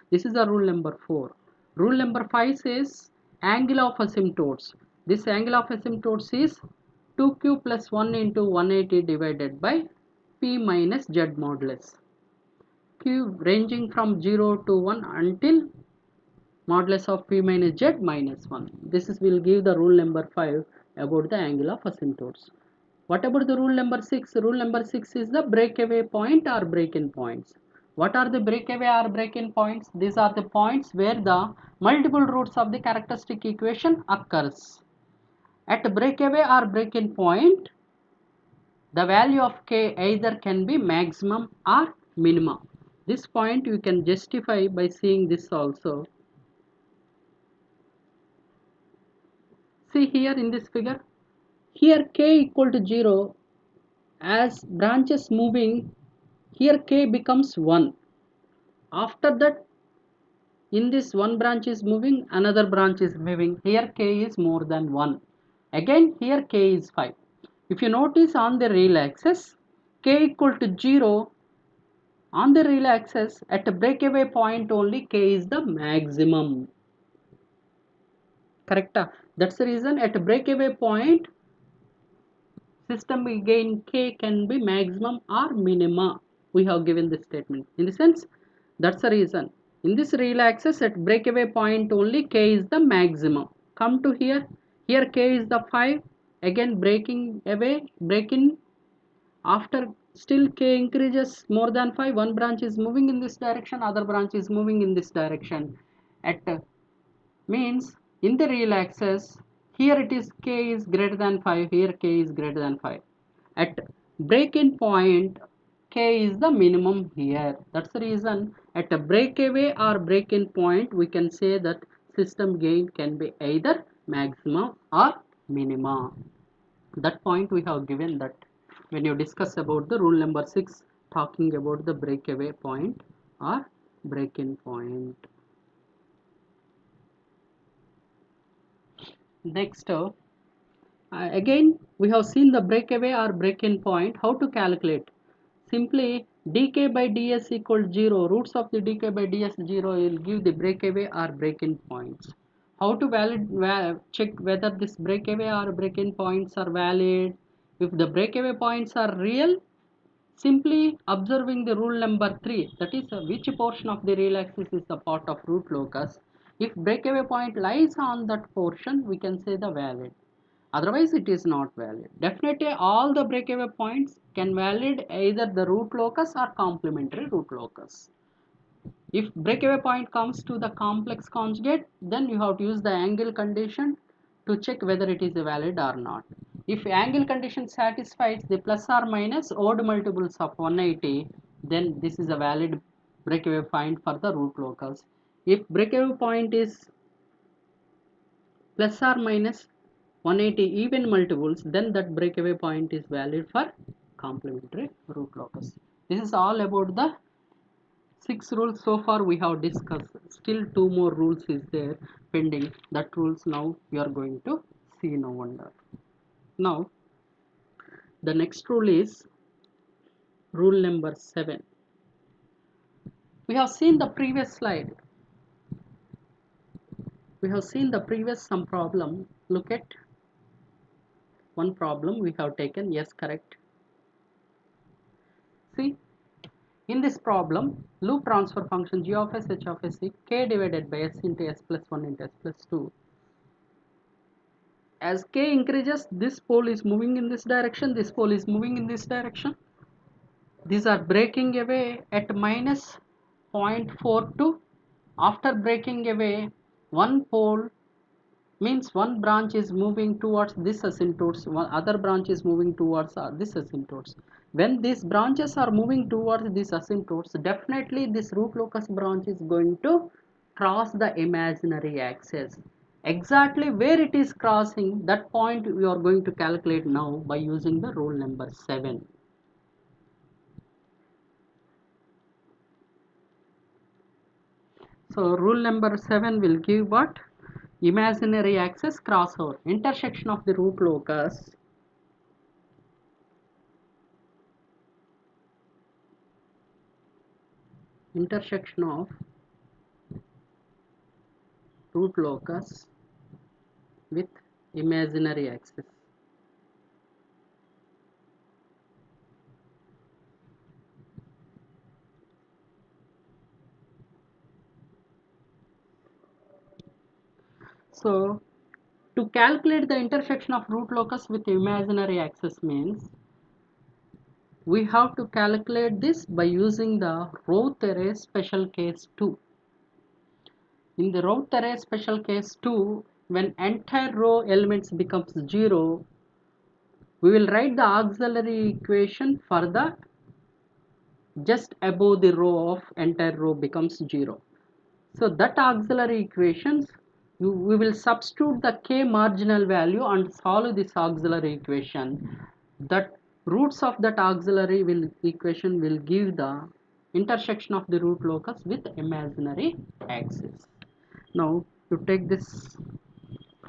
This is the rule number 4. Rule number 5 says angle of asymptotes. This angle of asymptotes is 2q plus 1 into 180 divided by p minus z modulus. Q ranging from 0 to 1 until modulus of p minus z minus 1. This will give the rule number 5 about the angle of asymptotes. What about the rule number 6? Rule number 6 is the breakaway point or break-in points. What are the breakaway or break-in points? These are the points where the multiple roots of the characteristic equation occurs. At breakaway or break-in point, the value of k either can be maximum or minimum. This point you can justify by seeing this also. See here in this figure, here k equal to 0, as branches moving, here k becomes 1. After that, in this one branch is moving, another branch is moving, here k is more than 1. Again here k is 5. If you notice on the real axis, k equal to 0, on the real axis at a breakaway point only k is the maximum. Correct? That's the reason at a breakaway point system gain k can be maximum or minima. We have given this statement. In the sense, that's the reason. In this real axis at breakaway point only k is the maximum. Come to here. Here k is the 5. Again breaking away, breaking. After still k increases more than 5, one branch is moving in this direction, other branch is moving in this direction. At means in the real axis, here it is k is greater than 5, here k is greater than 5. At break-in point, k is the minimum here. That's the reason at a breakaway or break-in point, we can say that system gain can be either maximum or minima. That point we have given that when you discuss about the rule number 6 talking about the breakaway point or break-in point. Next, again we have seen the breakaway or break-in point. How to calculate? Simply dk by ds equals 0. Roots of the dk by ds 0 will give the breakaway or break-in points. How to check whether this breakaway or break-in points are valid? If the breakaway points are real, simply observing the rule number 3, that is which portion of the real axis is the part of root locus. If breakaway point lies on that portion, we can say the valid. Otherwise it is not valid. Definitely all the breakaway points can valid either the root locus or complementary root locus. If breakaway point comes to the complex conjugate, then you have to use the angle condition to check whether it is valid or not. If angle condition satisfies the plus or minus odd multiples of 180, then this is a valid breakaway point for the root locus. If breakaway point is plus or minus 180 even multiples, then that breakaway point is valid for complementary root locus. This is all about the 6 rules so far we have discussed. Still 2 more rules is there pending. That rules now we are going to see, no wonder. Now the next rule is rule number 7. We have seen the previous slide. We have seen the previous some problem. Look at one problem we have taken. Yes, correct. See, in this problem, loop transfer function g of s h of s is k divided by s into s plus 1 into s plus 2. As k increases, this pole is moving in this direction, this pole is moving in this direction. These are breaking away at minus 0.42. After breaking away, one pole means one branch is moving towards this asymptotes, one other branch is moving towards this asymptotes. When these branches are moving towards these asymptotes, definitely this root locus branch is going to cross the imaginary axis. Exactly where it is crossing, that point we are going to calculate now by using the rule number 7. So rule number 7 will give what? Imaginary axis crossover. Intersection of the root locus intersection of root locus with imaginary axis. So to calculate the intersection of root locus with imaginary axis means we have to calculate this by using the Roux-Thérèse special case 2. In the Roux-Thérèse special case 2, when entire row elements becomes 0, we will write the auxiliary equation for the just above the row of entire row becomes 0. So that auxiliary equations, we will substitute the k marginal value and solve this auxiliary equation. That roots of that auxiliary equation will give the intersection of the root locus with imaginary axis. Now to take this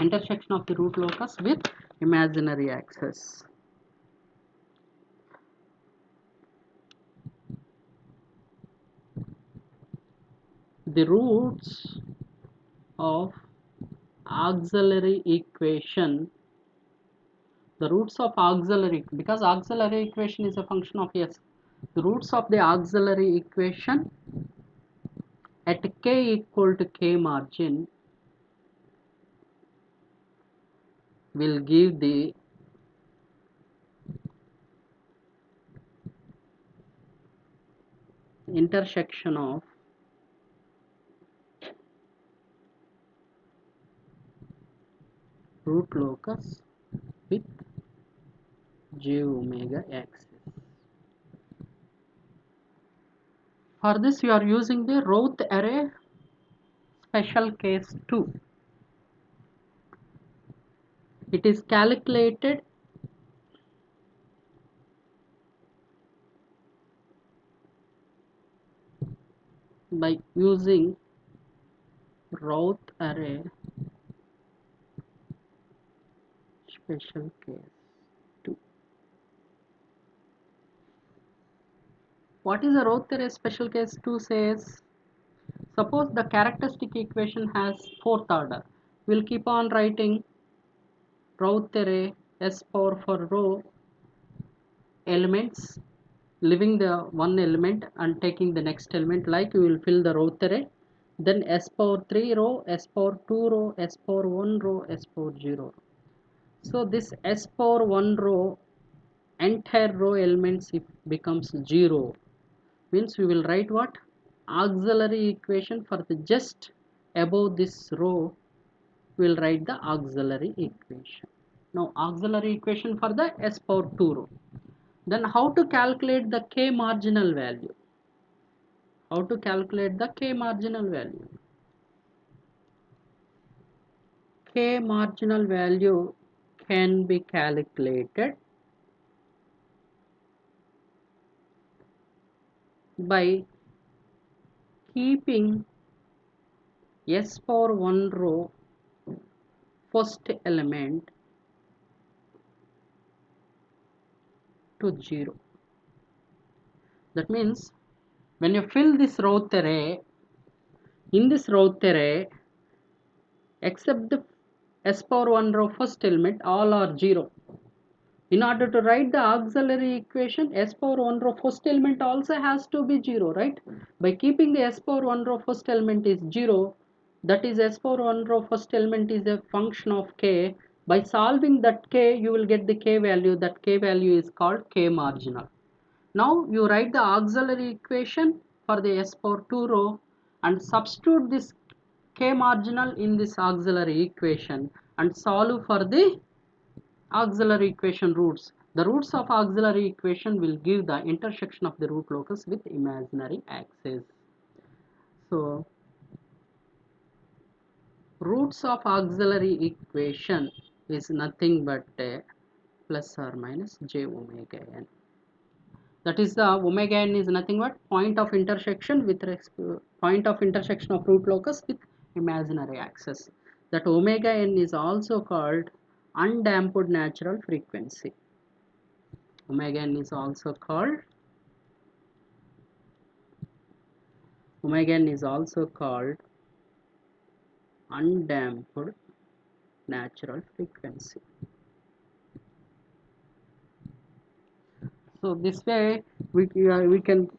intersection of the root locus with imaginary axis. The roots of auxiliary equation, the roots of auxiliary, because auxiliary equation is a function of s, the roots of the auxiliary equation at k equal to k margin will give the intersection of root locus with j omega axis. For this you are using the Routh array special case 2. It is calculated by using Routh array special case 2. What is a Routh array special case 2 says? Suppose the characteristic equation has fourth order. We'll keep on writing Routh array S power for row elements, leaving the one element and taking the next element, like you will fill the Routh array. Then S power 3 row, S power 2 row, S power 1 row, S power 0. So this S power 1 row, entire row elements if becomes 0, means we will write what? Auxiliary equation for the just above this row, we will write the auxiliary equation. Now auxiliary equation for the S power 2 row. Then how to calculate the k marginal value? How to calculate the k marginal value? K marginal value can be calculated by keeping S power 1 row first element to 0. That means when you fill this row array, in this row array, except the s power 1 row first element, all are 0. In order to write the auxiliary equation, s power 1 row first element also has to be 0, right? By keeping the s power 1 row first element is 0, that is s power 1 row first element is a function of k. By solving that k, you will get the k value. That k value is called k marginal. Now you write the auxiliary equation for the s power 2 row and substitute this k marginal in this auxiliary equation and solve for the auxiliary equation roots. The roots of auxiliary equation will give the intersection of the root locus with imaginary axis. So roots of auxiliary equation is nothing but plus or minus j omega n. That is the omega n is nothing but point of intersection with point of intersection of root locus with imaginary axis. That omega n is also called undamped natural frequency. Omega n is also called undamped natural frequency. So this way we can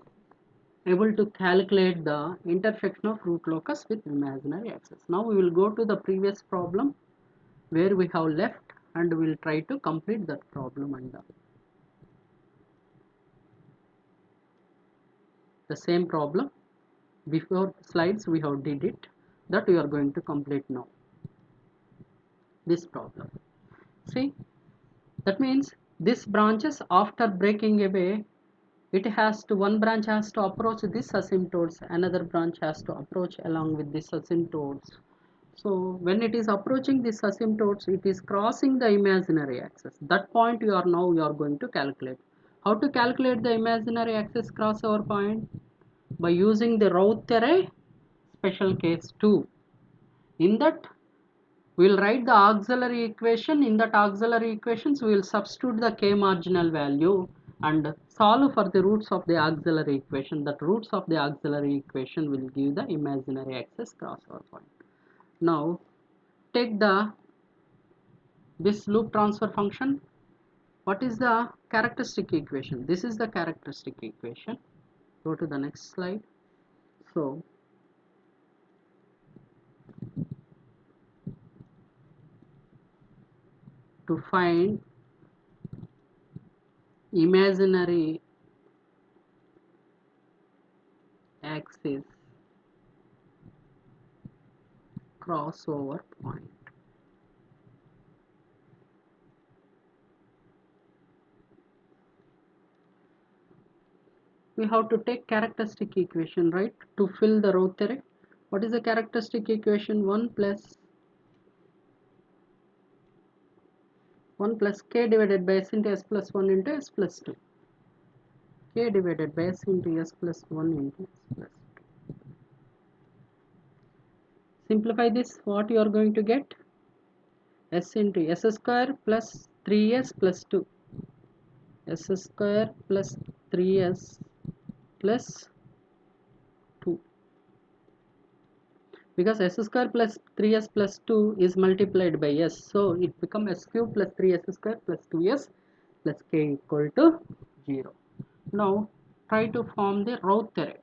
able to calculate the intersection of root locus with imaginary axis. Now we will go to the previous problem where we have left and we will try to complete that problem and the same problem before slides we have did it, that we are going to complete now this problem. See, that means this branches after breaking away, it has to, one branch has to approach this asymptotes, another branch has to approach along with this asymptotes. So when it is approaching this asymptotes, it is crossing the imaginary axis. That point you are going to calculate. How to calculate the imaginary axis crossover point? By using the Routh array special case 2. In that we will write the auxiliary equation. In that auxiliary equations we will substitute the k marginal value and solve for the roots of the auxiliary equation. That roots of the auxiliary equation will give the imaginary axis crossover point. Now take this loop transfer function. What is the characteristic equation? This is the characteristic equation. Go to the next slide. So to find imaginary axis crossover point, we have to take characteristic equation, right, to fill the Routh array. What is the characteristic equation? 1 plus k divided by s into s plus 1 into s plus 2. K divided by s into s plus 1 into s plus 2. Simplify this, what you are going to get? S into s square plus 3s plus 2. S square plus 3s plus 2. Because s square plus 3s plus 2 is multiplied by s, so it becomes s cube plus 3s square plus 2s plus k equal to 0. Now try to form the Routh array.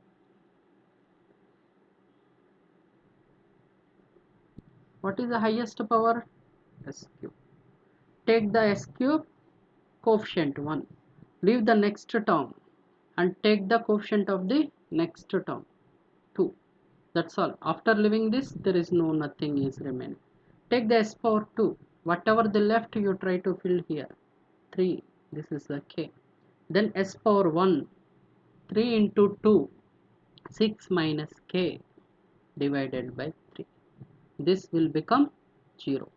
What is the highest power? S cube. Take the s cube coefficient 1, leave the next term and take the coefficient of the next term 2. That's all. After leaving this, there is nothing is remaining. Take the s power 2, whatever the left you try to fill here. 3, this is the k. Then s power 1, 3 into 2, 6 minus k divided by 3. This will become 0.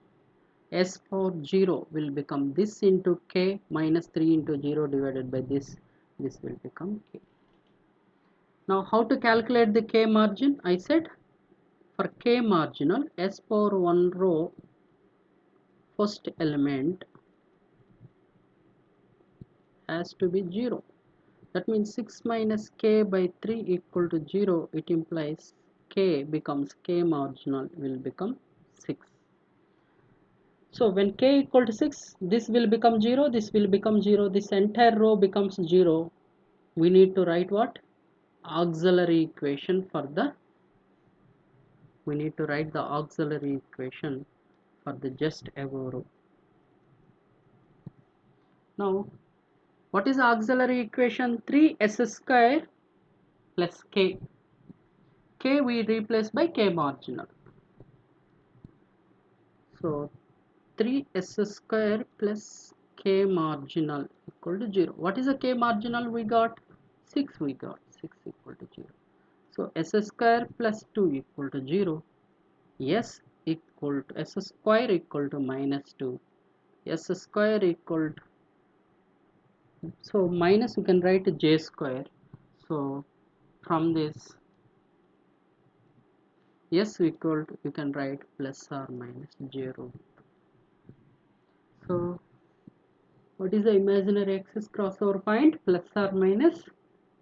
S power 0 will become this into k minus 3 into 0 divided by this. This will become k. Now how to calculate the k margin? I said for k marginal, s power 1 row first element has to be 0. That means 6 minus k by 3 equal to 0. It implies k becomes k marginal will become 6. So when k equal to 6, this will become 0, this will become 0, this entire row becomes 0. We need to write what? Auxiliary equation for the, we need to write the auxiliary equation for the just above row. Now, what is the auxiliary equation? 3s square plus k. K we replace by k marginal. So 3s square plus k marginal equal to 0. What is the k marginal we got? 6 we got. 6 equal to 0. So s square plus 2 equal to 0. S equal to s square equal to minus 2. S square equal to, so minus you can write j square. So from this s equal to, you can write plus or minus j root. So what is the imaginary axis crossover point? Plus or minus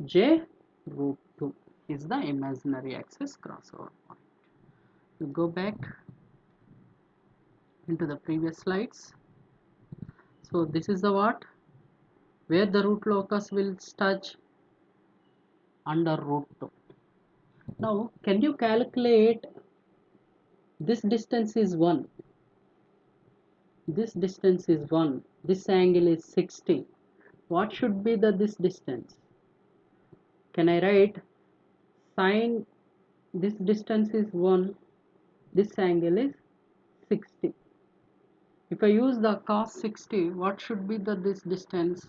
j root 2 is the imaginary axis crossover point. You go back into the previous slides. So this is the what? Where the root locus will touch under root 2. Now can you calculate, this distance is 1, this distance is 1, this angle is 60. What should be the this distance? Can I write sine, this distance is 1, this angle is 60. If I use the cos 60, what should be the this distance?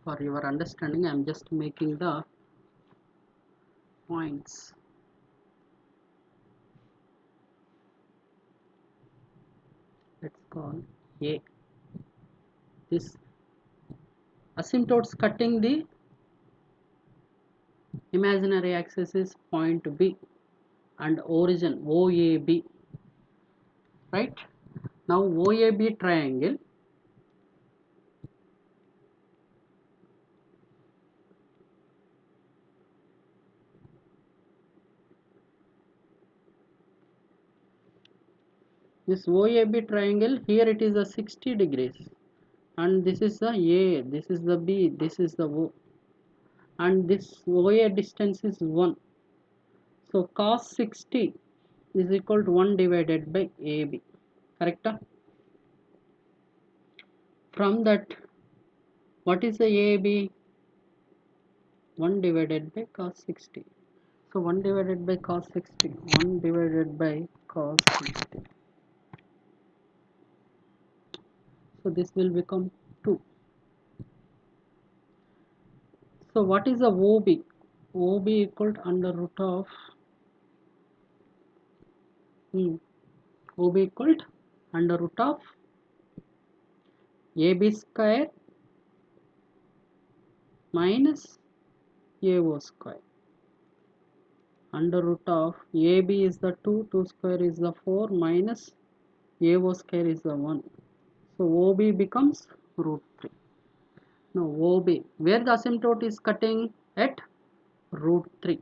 For your understanding, I am just making the points. Let's call A. This asymptotes cutting the imaginary axis is point B and origin OAB. Right? Now OAB triangle, this OAB triangle, here it is a 60 degrees and this is the A, this is the B, this is the O, and this OA distance is 1. So cos 60 is equal to 1 divided by AB. Correct? From that, what is the AB? 1 divided by cos 60. So 1 divided by cos 60, 1 divided by cos 60. So this will become 2. So what is the OB? OB equal to under root of OB equal to under root of AB square minus AO square. Under root of AB is the 2, 2 square is the 4 minus AO square is the 1. So OB becomes root 3. Now OB, where the asymptote is cutting at root 3.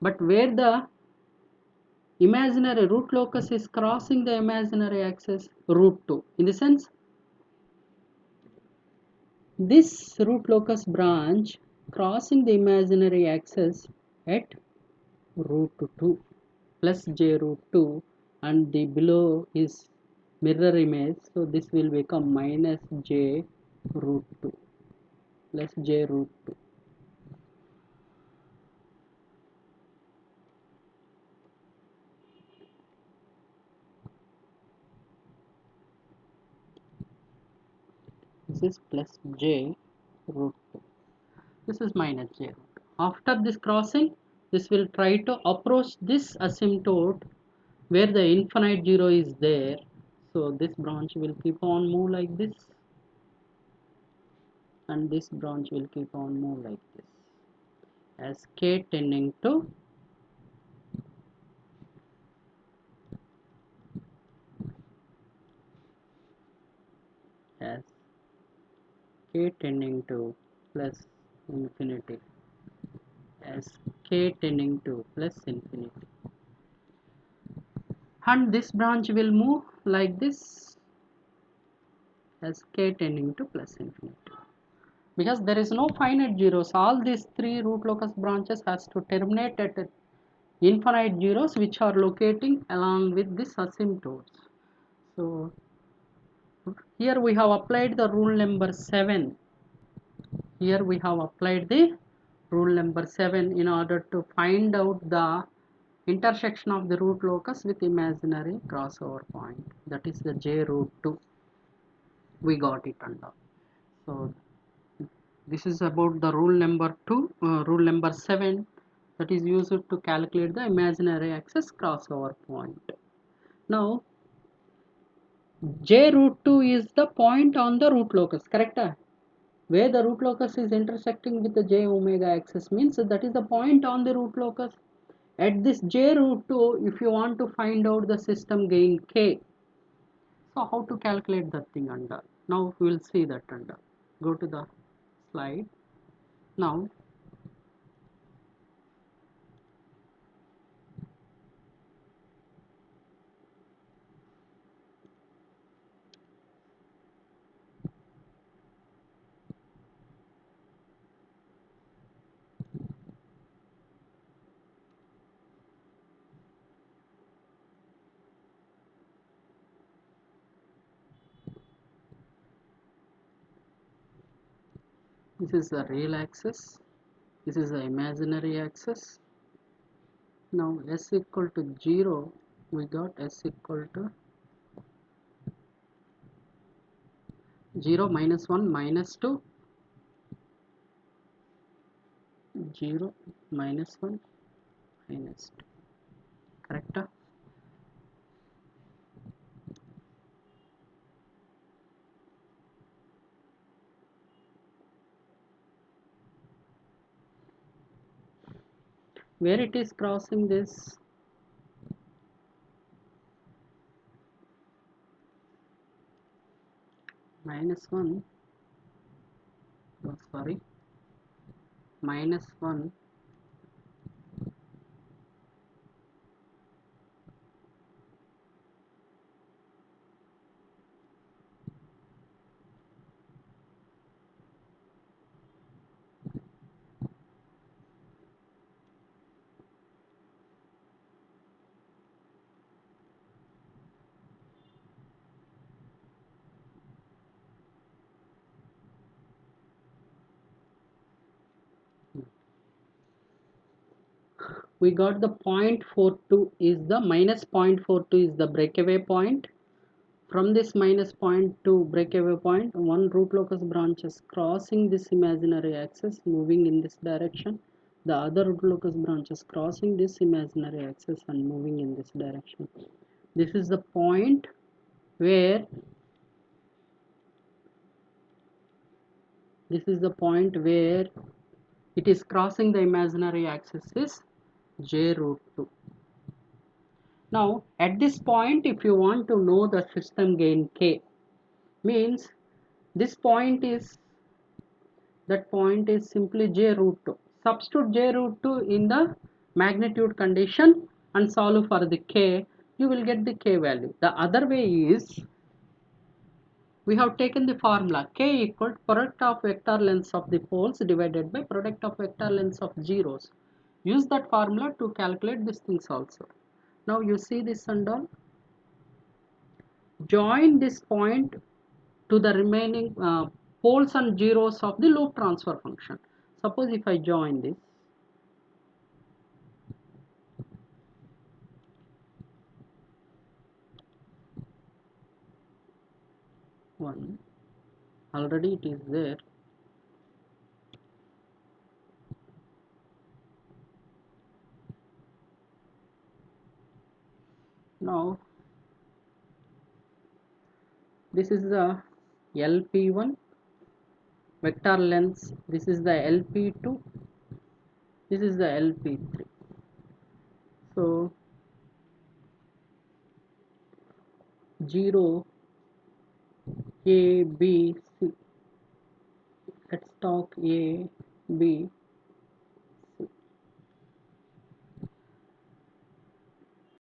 But where the imaginary root locus is crossing the imaginary axis, root 2. In the sense, this root locus branch crossing the imaginary axis at root 2 plus j root 2, and the below is mirror image, so this will become minus j root 2 plus j root 2. This is plus j root 2. This is minus j root 2. After this crossing, this will try to approach this asymptote where the infinite 0 is there. So this branch will keep on move like this, and this branch will keep on move like this, as k tending to tending to plus infinity as k tending to plus infinity, and this branch will move like this as k tending to plus infinity. Because there is no finite zeros, all these three root locus branches has to terminate at infinite zeros which are locating along with this asymptotes. So here we have applied the rule number 7. Here we have applied the rule number 7 in order to find out the intersection of the root locus with imaginary crossover point, that is the j root 2. We got it under. So this is about the rule number 2, rule number 7, that is used to calculate the imaginary axis crossover point. Now j root 2 is the point on the root locus, correct? Where the root locus is intersecting with the j omega axis means that is the point on the root locus. At this j root 2, if you want to find out the system gain k, so how to calculate that thing under? Now we will see that under. Go to the slide. Now this is the real axis, this is the imaginary axis. Now s equal to 0, we got s equal to 0 minus 1 minus 2, 0 minus 1 minus 2, correct? Where it is crossing this minus 1, oh, sorry, minus 1 we got the 0.42 is the minus 0.42 is the breakaway point. From this minus 0.2 breakaway point, one root locus branch is crossing this imaginary axis moving in this direction. The other root locus branch is crossing this imaginary axis and moving in this direction. This is the point where it is crossing the imaginary axis is j root 2. Now at this point, if you want to know the system gain k, means this point is, that point is simply j root 2. Substitute j root 2 in the magnitude condition and solve for the k, you will get the k value. The other way is, we have taken the formula k equal to product of vector lengths of the poles divided by product of vector lengths of zeros. Use that formula to calculate these things also. Now you see this and all. Join this point to the remaining poles and zeros of the loop transfer function. Suppose if I join this, one, already it is there. Now this is the LP1 vector lengths, this is the LP2, this is the LP3. So 0 A B C, Let's talk A, B.